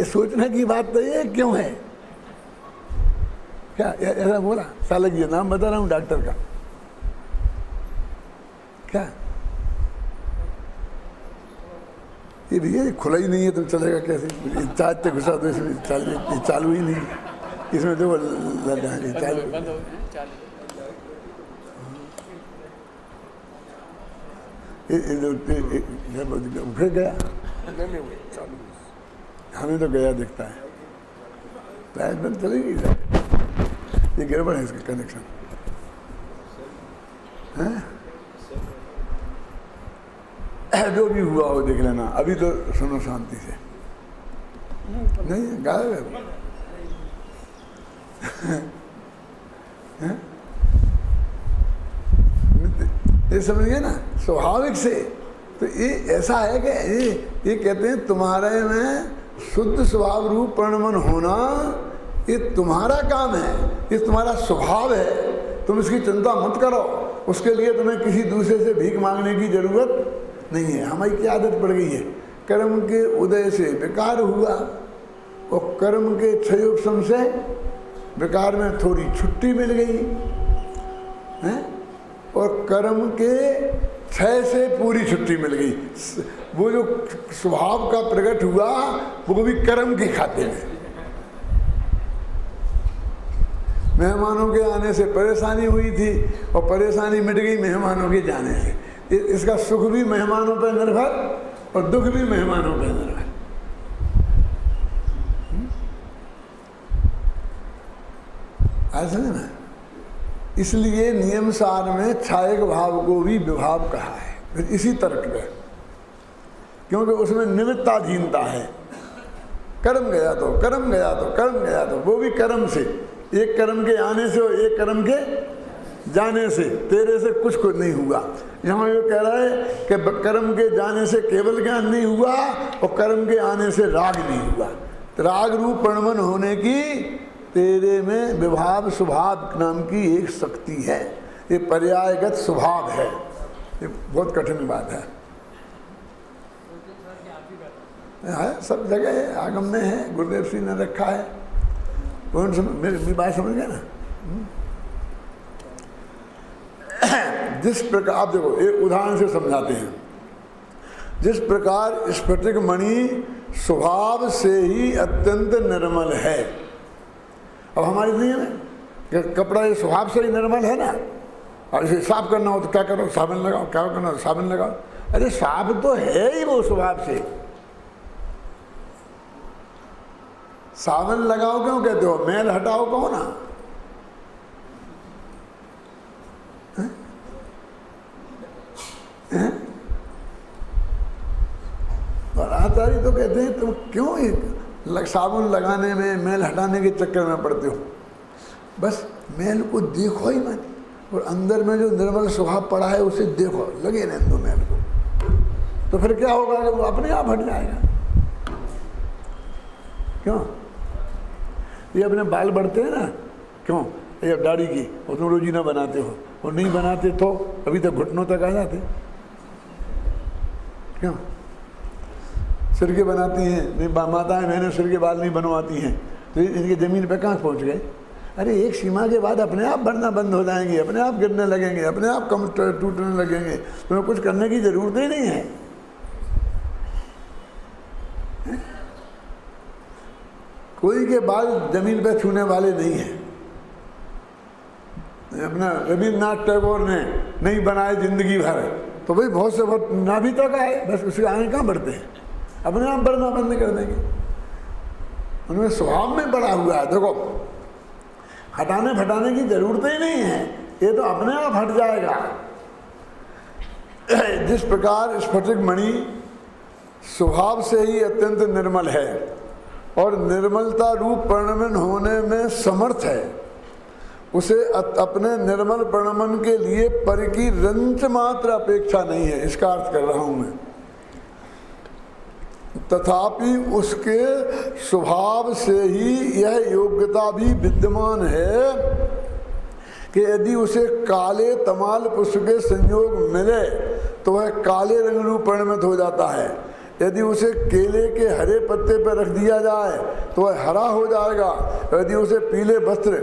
सोचने की बात तो ये क्यों है, क्या ऐसा बोला सालगिया, नाम बता रहा हूँ डॉक्टर का। क्या ये भैया खुला ही नहीं है तो चलेगा कैसे, चार्ज तक घुसा दो इसमें, चालू ही नहीं, इसमें तो चालू उठ गया, हमें तो गया दिखता है, लाइट बंद चलेगी, ये गड़बड़ है इसका कनेक्शन है। जो भी हुआ हो देख लेना, अभी तो सुनो शांति से, नहीं गायब है। ये समझिए ना, स्वाभाविक से तो ये ऐसा है कि ये कहते हैं तुम्हारे में शुद्ध स्वभाव रूप प्रणमन होना, ये तुम्हारा काम है, ये तुम्हारा स्वभाव है, तुम इसकी चिंता मत करो। उसके लिए तुम्हें किसी दूसरे से भीख मांगने की जरूरत नहीं है। हमारी क्या आदत पड़ गई है, कर्म के उदय से विकार हुआ और कर्म के क्षयोपशम से विकार में थोड़ी छुट्टी मिल गई है, और कर्म के क्षय से पूरी छुट्टी मिल गई। वो जो स्वभाव का प्रकट हुआ वो भी कर्म के खाते में। मेहमानों के आने से परेशानी हुई थी और परेशानी मिट गई मेहमानों के जाने से। इसका सुख भी मेहमानों पर निर्भर और दुख भी मेहमानों पर निर्भर। ऐसा है ना, इसलिए नियम सार में क्षायक भाव को भी विभाव कहा है, फिर इसी तर्क में, क्योंकि उसमें निमित्ताधीनता है। कर्म गया तो कर्म गया तो कर्म गया तो, वो भी कर्म से, एक कर्म के आने से और एक कर्म के जाने से, तेरे से कुछ नहीं हुआ। यहाँ ये कह रहा है कि कर्म के जाने से केवल ज्ञान नहीं हुआ और कर्म के आने से राग नहीं हुआ। राग रूप प्रणमन होने की तेरे में विभाव स्वभाव नाम की एक शक्ति है, ये पर्यायगत स्वभाव है। ये बहुत कठिन बात है, सब जगह है, आगम में है, गुरुदेव श्री ने रखा है। कौन मेरी बात समझ गए ना? जिस प्रकार आप देखो, एक उदाहरण से समझाते हैं। जिस प्रकार स्फटिक मणि स्वभाव से ही अत्यंत निर्मल है। अब हमारी दुनिया में कपड़ा ये स्वभाव से ही निर्मल है ना, और इसे साफ करना हो तो क्या करो, साबुन लगाओ, क्या करना हो साबुन लगाओ। अरे साफ तो है ही वो स्वभाव से, साबुन लगाओ क्यों कहते हो, मैल हटाओ कहो ना। और आचार्य तो कहते हैं तुम क्यों साबुन लगाने में, मैल हटाने के चक्कर में पड़ते हो। बस मैल को देखो ही मत, और अंदर में जो निर्मल स्वभाव पड़ा है उसे देखो, लगे ना इंदु मैल को, तो फिर क्या होगा कि वो अपने आप हट जाएगा। क्यों? ये अपने बाल बढ़ते हैं ना, क्यों? ये दाढ़ी की और तुम रोजी ना बनाते हो, और नहीं बनाते तो अभी तक घुटनों तक आ जाते। क्यों? सिर के बनाती हैं, नहीं माताएं बहनें सिर के बाल नहीं बनवाती हैं, तो इनकी ज़मीन पे कहाँ पहुँच गए? अरे एक सीमा के बाद अपने आप बढ़ना बंद हो जाएंगे, अपने आप गिरने लगेंगे, अपने आप कम टूटने लगेंगे, तुम्हें कुछ करने की ज़रूरत ही नहीं है। कोई के बाल जमीन पे छूने वाले नहीं हैं। अपना रविन्द्रनाथ टैगोर ने नहीं बनाए जिंदगी भर, तो भाई बहुत से बहुत नाभि तक आए, बस उसके आगे कहाँ बढ़ते हैं, अपने आप बढ़ना बंद कर देंगे। उनमें स्वभाव में बड़ा हुआ है। देखो, हटाने फटाने की जरूरत ही नहीं है, ये तो अपने आप हट जाएगा। जिस प्रकार स्फटिक मणि स्वभाव से ही अत्यंत निर्मल है और निर्मलता रूप परिणमन होने में समर्थ है, उसे अपने निर्मल परिणमन के लिए पर की रंच मात्र अपेक्षा नहीं है, इसका अर्थ कर रहा हूं मैं। तथापि उसके स्वभाव से ही यह योग्यता भी विद्यमान है कि यदि उसे काले तमाल पुष्प के संयोग मिले तो वह काले रंग रूप परिणमित हो जाता है। यदि उसे केले के हरे पत्ते पर रख दिया जाए तो वह हरा हो जाएगा। यदि उसे पीले वस्त्र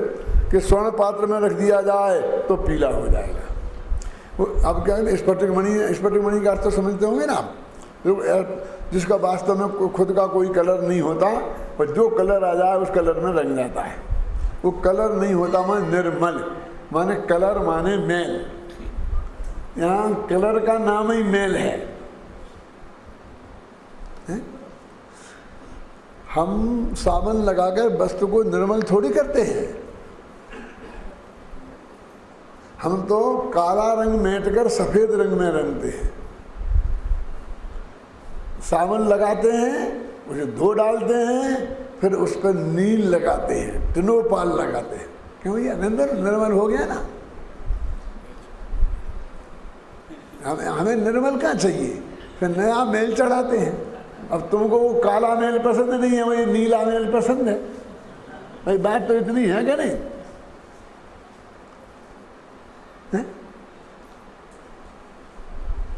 के स्वर्ण पात्र में रख दिया जाए तो पीला हो जाएगा। वो अब क्या है, स्फटिक मणि का अर्थ तो समझते होंगे ना आप, जिसका वास्तव में खुद का कोई कलर नहीं होता, पर जो कलर आ जाए उस कलर में रंग जाता है। वो कलर नहीं होता, माने निर्मल, माने कलर माने मेल। यहाँ कलर का नाम ही मेल है। हम साबुन लगाकर वस्तु को निर्मल थोड़ी करते हैं। हम तो काला रंग मेटकर सफेद रंग में रंगते हैं। साबुन लगाते हैं, उसे धो डालते हैं, फिर उस पर नील लगाते हैं, टिनोपाल लगाते हैं। क्यों? ये अंदर निर्मल हो गया ना। हमें निर्मल क्या चाहिए, फिर नया मेल चढ़ाते हैं। अब तुमको वो काला मेल पसंद नहीं है, वही नीला मेल पसंद है। भाई बात तो इतनी है क्या नहीं है?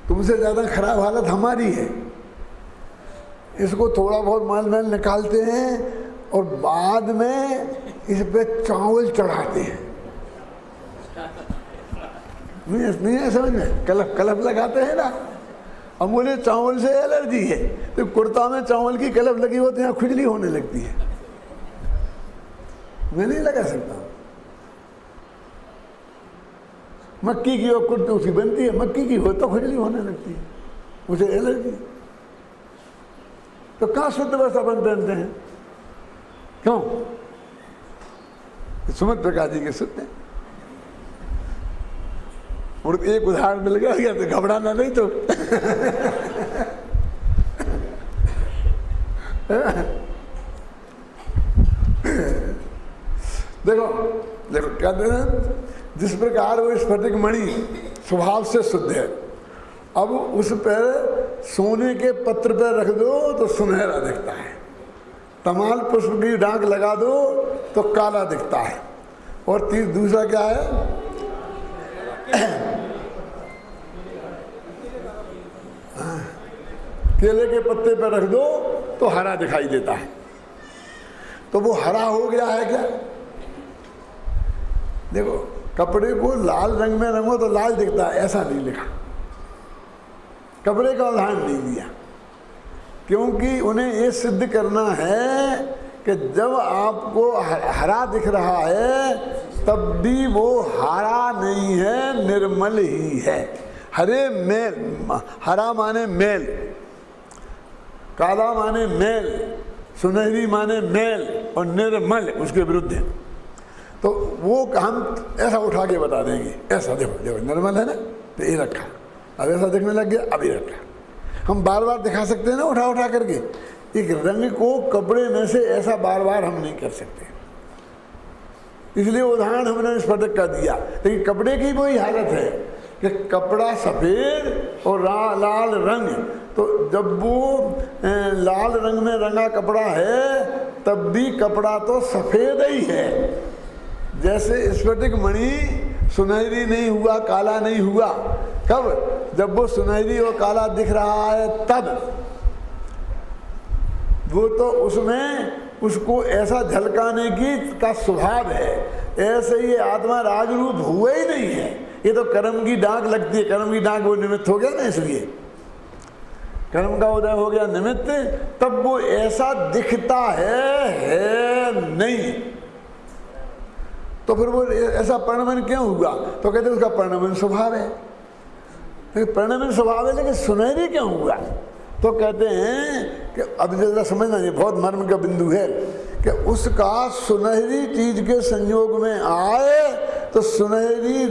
तुमसे ज़्यादा खराब हालत हमारी है। इसको थोड़ा बहुत माल मैल निकालते हैं और बाद में इस पे चावल चढ़ाते हैं। नहीं है समझ में? कलफ लगाते हैं ना। अब बोले चावल से एलर्जी है, तो कुर्ता में चावल की कलफ लगी होती है, खुजली होने लगती है। मैं नहीं लगा सकता। मक्की की और कुर्ती उसी बनती है, मक्की की हो तो खुजली होने लगती है, उसे एलर्जी। तो कहाँ शुद्ध वस्त्र अपन पहनते हैं? क्यों? सुमित प्रकाश जी के शुद्ध हैं। और एक उदाहरण मिल गया तो घबराना नहीं। तो देखो देखो क्या कहते हैं, जिस प्रकार वो स्फटिक मणि स्वभाव से शुद्ध है, अब उस पर सोने के पत्र पर रख दो तो सुनहरा दिखता है, तमाल पुष्प की डांक लगा दो तो काला दिखता है, और दूसरा क्या है, केले के पत्ते पर रख दो तो हरा दिखाई देता है। तो वो हरा हो गया है क्या? देखो, कपड़े को लाल रंग में रंगो तो लाल दिखता है, ऐसा नहीं लिखा। कपड़े का उदाहरण नहीं दिया, क्योंकि उन्हें ये सिद्ध करना है कि जब आपको हरा दिख रहा है तब भी वो हरा नहीं है, निर्मल ही है। हरे मेल, हरा माने मेल, काला माने मेल, सुनहरी माने मेल, और निर्मल उसके विरुद्ध है। तो वो हम ऐसा उठा के बता देंगे, ऐसा देखो देखो निर्मल है ना, तो ये रखा, अब ऐसा दिखने लग गया, अब ये रखा। हम बार बार दिखा सकते हैं ना उठा उठा करके। एक रंग को कपड़े में से ऐसा बार बार हम नहीं कर सकते। इसलिए उदाहरण हमने स्फटिक का दिया। लेकिन कपड़े की वही हालत है कि कपड़ा सफ़ेद और लाल रंग, तो जब वो लाल रंग में रंगा कपड़ा है तब भी कपड़ा तो सफ़ेद ही है। जैसे स्फटिक मणि सुनहरी नहीं हुआ, काला नहीं हुआ। कब? जब वो सुनहरी और काला दिख रहा है तब। वो तो उसमें उसको ऐसा झलकाने की का स्वभाव है। ऐसे ही आत्मा राजरूप हुआ ही नहीं है। ये तो कर्म की डाक लगती है। कर्म की डाक वो निमित्त हो गया ना, इसलिए कर्म का उदय हो गया निमित्त, तब वो ऐसा दिखता है नहीं। तो फिर वो ऐसा परिणमन क्यों हुआ? तो कहते उसका परिणमन स्वभाव है। परिणमन स्वभाव है, लेकिन सुनहरी क्यों हुआ? तो कहते हैं कि अब जरा समझना, ये बहुत मर्म का बिंदु है कि उसका सुनहरी चीज के संयोग में आए तो सुनहरी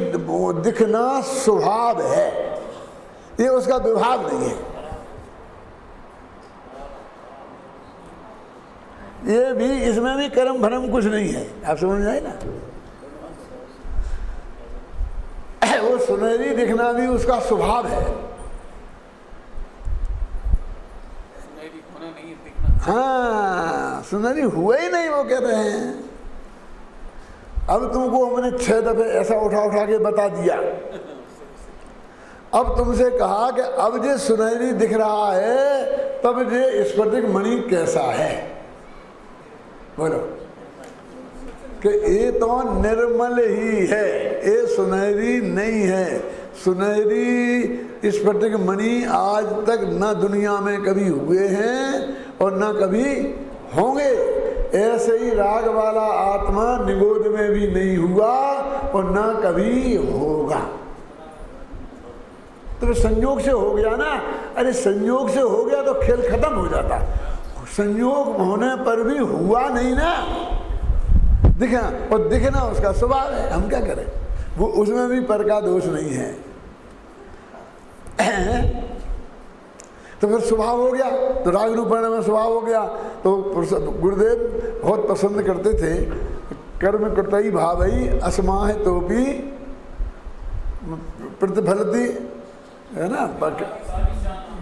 दिखना स्वभाव है, ये उसका विभाग नहीं है। ये भी, इसमें भी कर्म भरम कुछ नहीं है। आप समझ आए ना? वो सुनहरी दिखना भी उसका स्वभाव है। हाँ, सुनहरी हुआ ही नहीं, वो कह रहे हैं। अब तुमको हमने 6 दफे ऐसा उठा उठा के बता दिया। अब तुमसे कहा कि अब जे सुनहरी दिख रहा है तब जे स्फटिक मणि कैसा है? बोलो कि ये तो निर्मल ही है, ये सुनहरी नहीं है। सुनहरी स्फटिक मणि आज तक न दुनिया में कभी हुए हैं और न कभी होंगे। ऐसे ही राग वाला आत्मा निगोद में भी नहीं हुआ और न कभी होगा। तो संयोग से हो गया ना। अरे संयोग से हो गया तो खेल खत्म हो जाता। संयोग होने पर भी हुआ नहीं ना, दिखना, और दिखना उसका स्वभाव है। हम क्या करें? वो उसमें भी पर का दोष नहीं है। तो फिर स्वभाव हो गया, तो राग रूपण में स्वभाव हो गया। तो गुरुदेव बहुत पसंद करते थे, कर्म कृतई भावई अस्माह तो भी प्रतिफलती, है ना?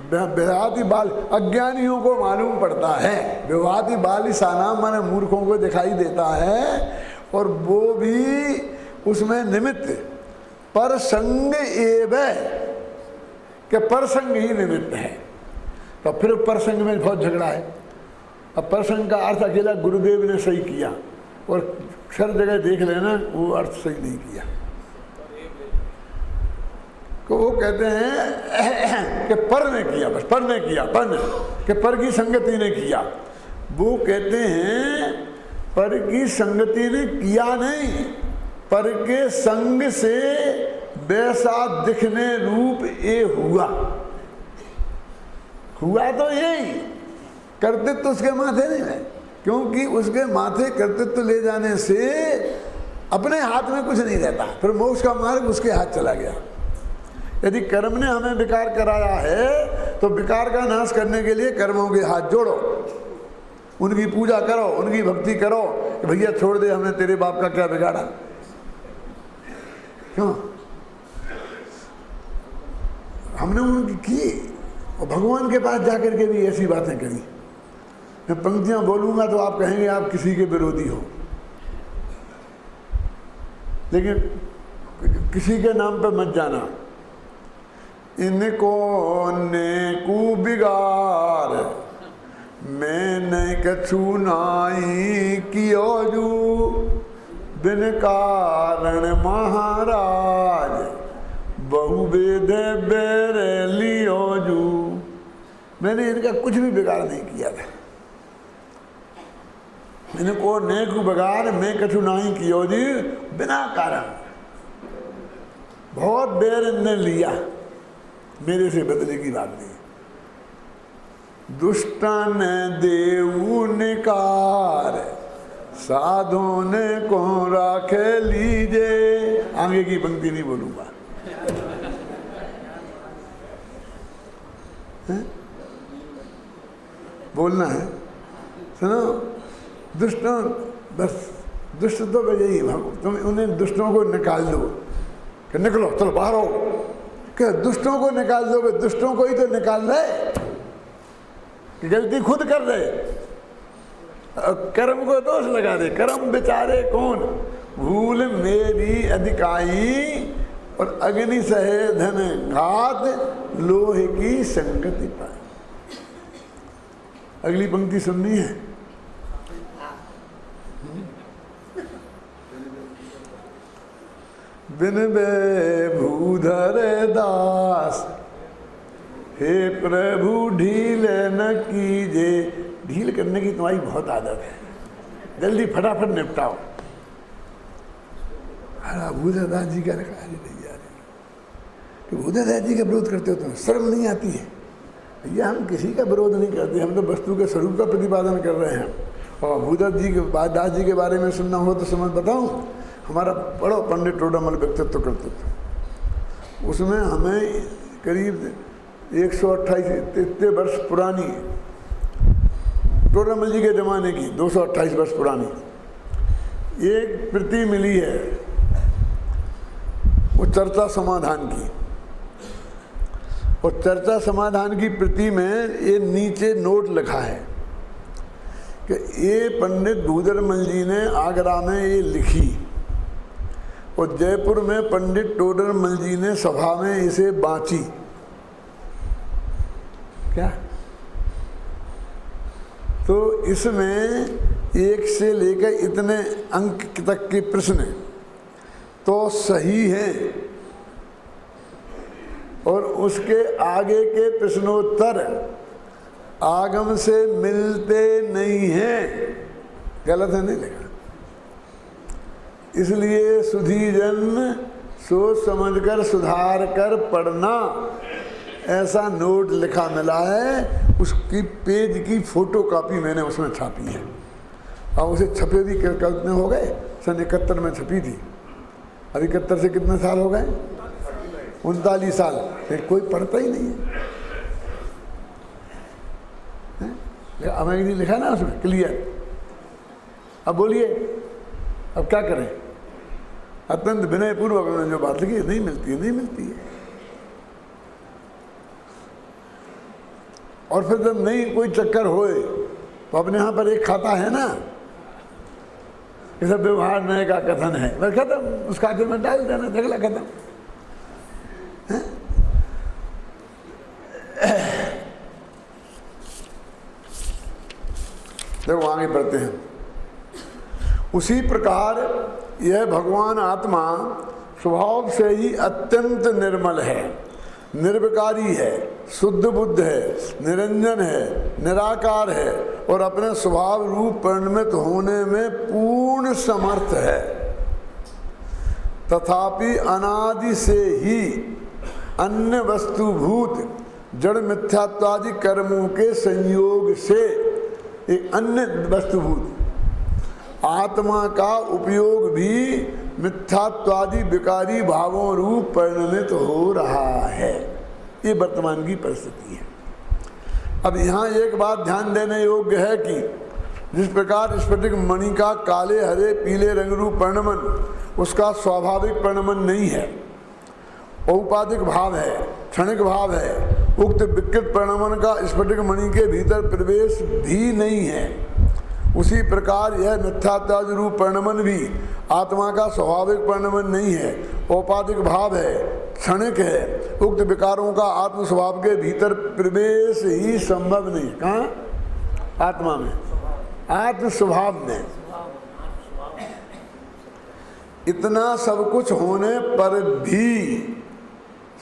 विवादी बाल अज्ञानियों को मालूम पड़ता है, विवादी बाल सानाम माने मूर्खों को दिखाई देता है, और वो भी उसमें निमित्त पर संग एवं के परसंग ही निमित्त है। तो फिर परसंग में बहुत झगड़ा है। अब परसंग का अर्थ अकेला गुरुदेव ने सही किया, और हर जगह देख लेना वो अर्थ सही नहीं किया। तो वो कहते हैं कि पर ने किया, बस पर ने किया, पर ने कि पर की संगति ने किया। वो कहते हैं पर की संगति ने किया नहीं, पर के संग से वैसा दिखने रूप ये हुआ। हुआ तो यही, कर्तृत्व उसके माथे नहीं है, क्योंकि उसके माथे कर्तृत्व ले जाने से अपने हाथ में कुछ नहीं रहता। फिर मोक्ष का मार्ग उसके हाथ चला गया। यदि कर्म ने हमें विकार कराया है तो विकार का नाश करने के लिए कर्मों के हाथ जोड़ो, उनकी पूजा करो, उनकी भक्ति करो कि भैया छोड़ दे, हमने तेरे बाप का क्या बिगाड़ा। क्यों? हमने उनकी की, और भगवान के पास जाकर के भी ऐसी बातें करी। मैं पंक्तियां बोलूंगा तो आप कहेंगे आप किसी के विरोधी हो, लेकिन किसी के नाम पे मत जाना। इनको ने कु बिगार मैंने कछु नाई कियो जू, बिन कारण महाराज बहु वेद बेर लियो जू। मैंने इनका कुछ भी बिगाड़ नहीं किया था। इनको ने कु बिगार मैं कछु नाई कियो जी, बिना कारण बहुत बेर इनने लिया, मेरे से बदले की बात नहीं। दुष्टन देऊ निकार साधु ने को राखे लीजे। आगे की पंक्ति नहीं बोलूंगा। बोलना है, सुनो। दुष्टों, बस दुष्ट तो यही, तुम उन्हें दुष्टों को निकाल दो कि निकलो चलो बाहर आओ, क्या दुष्टों को निकाल दोगे? दुष्टों को ही तो निकाल रहे कि गलती खुद कर रहे, कर्म को दोष लगा दे। कर्म बेचारे कौन? भूल मेरी अधिकाई और अग्नि सहे धन घात, लोहे की संगति पाई। अगली पंक्ति सुननी है। बिन बे भूधर दास, हे प्रभु ढील न कीजे। ढील करने की तुम्हारी बहुत आदत है, जल्दी फटाफट निपटाओ। अरे भूधर दास जी का कार्य नहीं जा रही कि भूधर दास जी का विरोध करते हो, तुम्हें शर्म नहीं आती है? भैया हम किसी का विरोध नहीं करते, हम तो वस्तु के स्वरूप का प्रतिपादन कर रहे हैं। और भूधर जी के दास जी के बारे में सुनना हो तो समझ बताऊं, हमारा बड़ा पंडित टोडामल व्यक्तित्व कर्तृत्व, उसमें हमें करीब 128 इतने वर्ष पुरानी, टोडामल जी के ज़माने की 228 वर्ष पुरानी एक प्रति मिली है, वो चर्चा समाधान की। और चर्चा समाधान की प्रति में ये नीचे नोट लिखा है कि ये पंडित भूधरमल जी ने आगरा में ये लिखी और जयपुर में पंडित टोडरमल जी ने सभा में इसे बाँची। क्या? तो इसमें 1 से लेकर इतने अंक तक के प्रश्न तो सही हैं और उसके आगे के प्रश्नोत्तर आगम से मिलते नहीं हैं। गलत है, नहीं लिखा। इसलिए सुधीजन सोच समझकर सुधार कर पढ़ना, ऐसा नोट लिखा मिला है। उसकी पेज की फोटो कॉपी मैंने उसमें छापी है और उसे छपे भी कितने हो गए, सन 71 में छपी थी। अब 71 से कितने साल हो गए? 39 साल। फिर कोई पढ़ता ही नहीं है। अंग्रेजी लिखा ना उसमें क्लियर। अब बोलिए अब क्या करें? अत्यंत विनयपूर्वक उन्होंने जो बात लिखी, नहीं मिलती है, नहीं मिलती है। और फिर जब नहीं कोई चक्कर होए तो अपने यहाँ पर एक खाता है ना, ये सब व्यवहार नए का कथन है, बस खत्म, उस खाते में डाल देना, झगड़ा खत्म। देखो आगे बढ़ते हैं। उसी प्रकार यह भगवान आत्मा स्वभाव से ही अत्यंत निर्मल है, निर्विकारी है, शुद्ध बुद्ध है, निरंजन है, निराकार है और अपने स्वभाव रूप परिणमित होने में पूर्ण समर्थ है। तथापि अनादि से ही अन्य वस्तुभूत जड़ मिथ्यात्वादि कर्मों के संयोग से एक अन्य वस्तुभूत आत्मा का उपयोग भी मिथ्यात्वादि विकारी भावों रूप परिणमित हो रहा है। ये वर्तमान की परिस्थिति है। अब यहाँ एक बात ध्यान देने योग्य है कि जिस प्रकार स्फटिक मणि का काले हरे पीले रंग रूप परिणमन उसका स्वाभाविक परिणमन नहीं है, औपाधिक भाव है, क्षणिक भाव है, उक्त विकृत परिणमन का स्फटिक मणि के भीतर प्रवेश भी नहीं है, उसी प्रकार यह मिथ्यात्वादि रूप परिणमन भी आत्मा का स्वाभाविक परिणमन नहीं है, औपाधिक भाव है, क्षणिक है। उक्त विकारों का आत्म स्वभाव के भीतर प्रवेश ही संभव नहीं। कहाँ? आत्मा में, आत्म स्वभाव में। इतना सब कुछ होने पर भी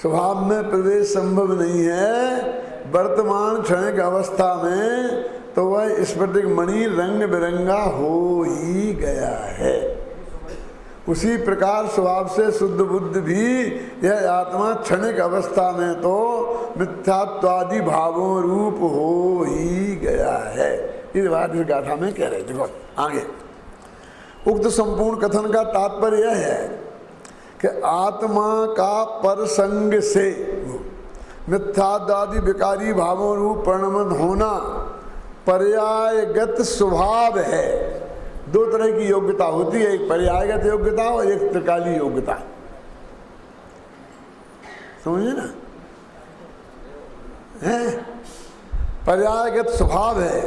स्वभाव में प्रवेश संभव नहीं है। वर्तमान क्षणिक अवस्था में तो वह स्फटिक मणि रंग बिरंगा हो ही गया है। उसी प्रकार स्वभाव से शुद्ध बुद्ध भी यह आत्मा क्षणिक अवस्था में तो मिथ्यात्वादि भावों रूप हो ही गया है। इस बात इस गाथा में कह रहे। देखो आगे उक्त संपूर्ण कथन का तात्पर्य यह है कि आत्मा का परसंग से मिथ्यात्वादि विकारी भावों रूप परिणमन होना पर्यायगत स्वभाव है, दो तरह की योग्यता होती है, एक पर्यायगत योग्यता और एक त्रिकालीय योग्यता। समझे ना? है पर्यायगत स्वभाव है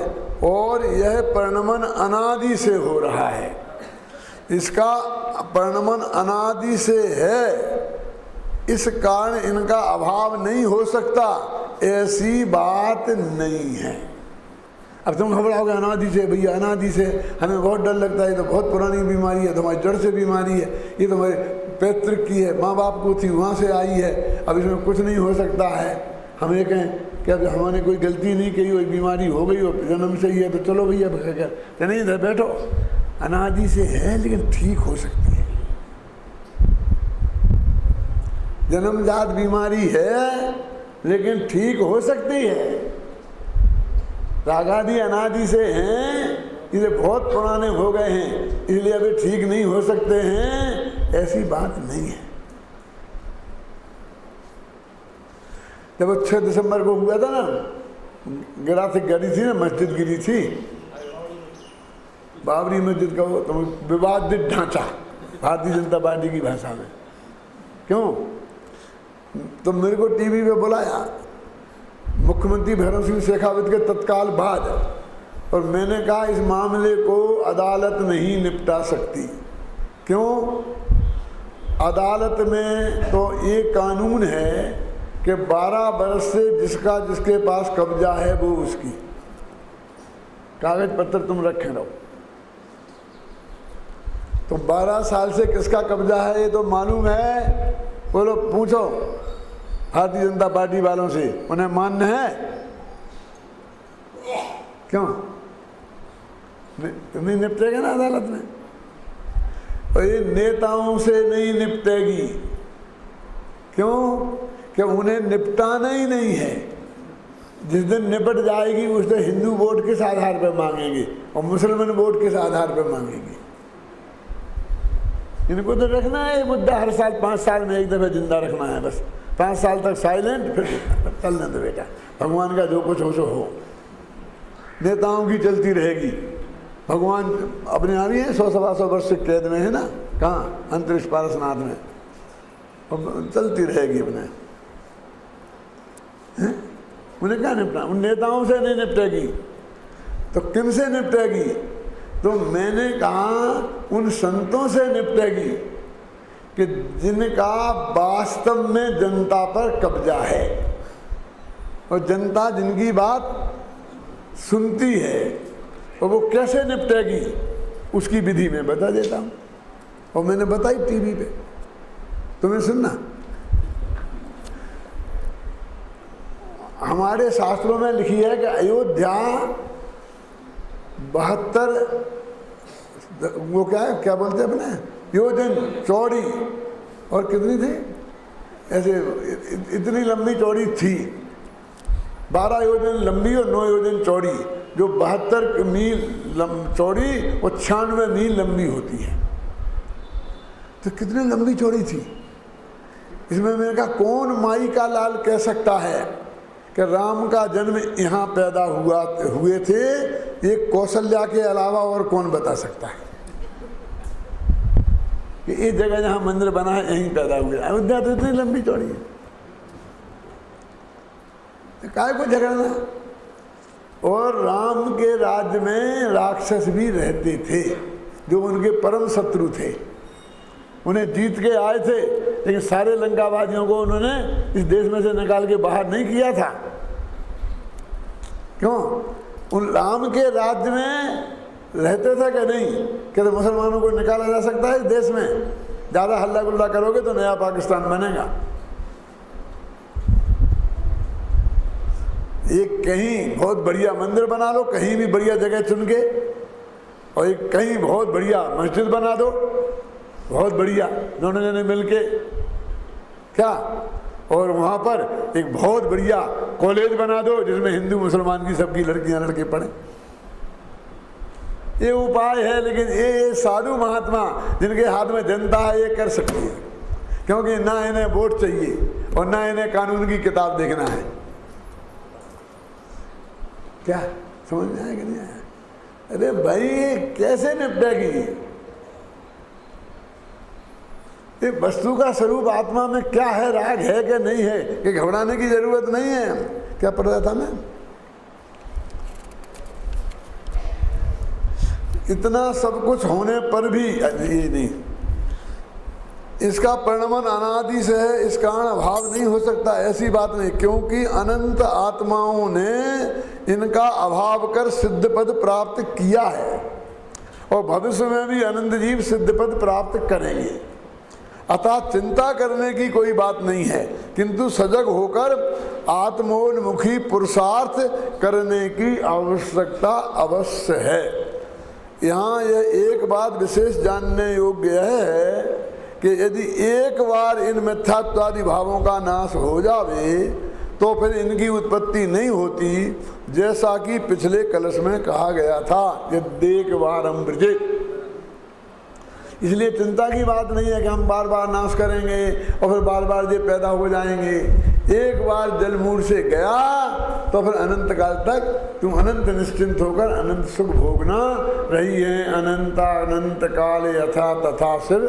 और यह परिणमन अनादि से हो रहा है। इसका परिणमन अनादि से है, इस कारण इनका अभाव नहीं हो सकता, ऐसी बात नहीं है। अब तुम घबराओगे अनादि से, भैया अनादि से हमें बहुत डर लगता है, ये तो बहुत पुरानी बीमारी है, तुम्हारी जड़ से बीमारी है, ये तो हमारे पैतृक की है, माँ बाप को थी वहाँ से आई है, अब इसमें कुछ नहीं हो सकता है। हम ये कहें कि अब हमने कोई गलती नहीं की, कोई बीमारी हो गई हो जन्म से ही है, तो चलो भैया तो नहीं इधर बैठो, अनादि से है लेकिन ठीक हो सकती है। जन्मजात बीमारी है लेकिन ठीक हो सकती है। रागादि अनादि से हैं, इसलिए बहुत पुराने हो गए हैं, इसलिए अभी ठीक नहीं हो सकते हैं, ऐसी बात नहीं है। जब 6 दिसंबर को हुआ था ना, गिरा थी, गिरी थी ना, मस्जिद गिरी थी, बाबरी मस्जिद का वो तो विवादित ढांचा भारतीय जनता पार्टी की भाषा में। क्यों? तो मेरे को टीवी पे बुलाया मुख्यमंत्री भैरव सिंह शेखावत के तत्काल बाद, और मैंने कहा इस मामले को अदालत नहीं निपटा सकती। क्यों? अदालत में तो ये कानून है कि 12 वर्ष से जिसके पास कब्जा है वो उसकी कागज पत्र तुम रखे रहो। तो 12 साल से किसका कब्जा है ये तो मालूम है। बोलो, पूछो भारतीय जनता पार्टी वालों से, उन्हें मान्य है? क्यों? नहीं निपटेगा ना अदालत में। और ये नेताओं से नहीं निपटेगी। क्यों? कि उन्हें निपटाना ही नहीं है। जिस दिन निपट जाएगी उस दिन हिंदू वोट किस आधार पर मांगेंगे और मुसलमान वोट किस आधार पर मांगेंगे। इनको तो रखना है मुद्दा, हर साल 5 साल में एक दफे जिंदा रखना है बस। 5 साल तक साइलेंट, फिर चलने दो बेटा, भगवान का जो कुछ हो सो हो। नेताओं की चलती रहेगी, भगवान अपने आप ही है 100-125 वर्ष से कैद में है ना, कहाँ? अंतरिक्ष पारसनाथ में, और चलती रहेगी अपने। उन्हें क्या निपटा? उन नेताओं से नहीं निपटेगी तो किन से निपटेगी? तो मैंने कहा उन संतों से निपटेगी कि जिनका वास्तव में जनता पर कब्जा है और जनता जिनकी बात सुनती है, और वो कैसे निपटेगी उसकी विधि मैं बता देता हूँ, और मैंने बताई टीवी पे, तुम्हें सुनना। हमारे शास्त्रों में लिखी है कि अयोध्या 72 वो क्या बोलते हैं अपने, योजन चौड़ी, और कितनी थी ऐसे, इतनी लंबी चौड़ी थी, 12 योजन लंबी और 9 योजन चौड़ी, जो 72 मील चौड़ी और 96 मील लंबी होती है। तो कितनी लंबी चौड़ी थी। इसमें मैंने कहा कौन माई का लाल कह सकता है कि राम का जन्म यहाँ पैदा हुए थे, एक कौशल्या के अलावा और कौन बता सकता है कि इस जगह जहाँ मंदिर बना है यहीं पैदा हुए। अयोध्या तो इतनी लंबी चौड़ी है, तो काय को झगड़ना। और राम के राज्य में राक्षस भी रहते थे जो उनके परम शत्रु थे, उन्हें जीत के आए थे, लेकिन सारे लंकावादियों को उन्होंने इस देश में से निकाल के बाहर नहीं किया था। क्यों? उन राम के राज्य में रहते थे कि नहीं? कि तो मुसलमानों को निकाला जा सकता है इस देश में? ज़्यादा हल्ला गुल्ला करोगे तो नया पाकिस्तान बनेगा। एक कहीं बहुत बढ़िया मंदिर बना लो, कहीं भी बढ़िया जगह चुन के, और एक कहीं बहुत बढ़िया मस्जिद बना दो, बहुत बढ़िया, दोनों जने मिलके क्या, और वहाँ पर एक बहुत बढ़िया कॉलेज बना दो जिसमें हिंदू मुसलमान की सबकी लड़कियाँ लड़के पढ़ें। ये उपाय है, लेकिन ये साधु महात्मा जिनके हाथ में जनता है ये कर सकती है, क्योंकि ना इन्हें वोट चाहिए और ना इन्हें कानून की किताब देखना है। क्या समझ में आया कि नहीं आया? अरे भाई कैसे निपटेगी? ये वस्तु का स्वरूप आत्मा में क्या है, राग है कि नहीं है, कि घबराने की जरूरत नहीं है। क्या पढ़ रहा था मैं? इतना सब कुछ होने पर भी ये नहीं, इसका परिणमन अनादि से है, इस कारण अभाव नहीं हो सकता, ऐसी बात नहीं, क्योंकि अनंत आत्माओं ने इनका अभाव कर सिद्ध पद प्राप्त किया है और भविष्य में भी अनंत जीव सिद्ध पद प्राप्त करेंगे। अतः चिंता करने की कोई बात नहीं है, किंतु सजग होकर आत्मोन्मुखी पुरुषार्थ करने की आवश्यकता अवश्य है। यहाँ यह एक बात विशेष जानने योग्य है कि यदि एक बार इन मिथ्यात्वादि भावों का नाश हो जावे तो फिर इनकी उत्पत्ति नहीं होती, जैसा कि पिछले कलश में कहा गया था, यद्येक बार अमृजे। इसलिए चिंता की बात नहीं है कि हम बार बार नाश करेंगे और फिर बार बार ये पैदा हो जाएंगे। एक बार जलमूल से गया तो फिर अनंत काल तक तुम अनंत निश्चिंत होकर अनंत सुख भोगना रही है। अनंता अनंत काल यथा तथा शिव।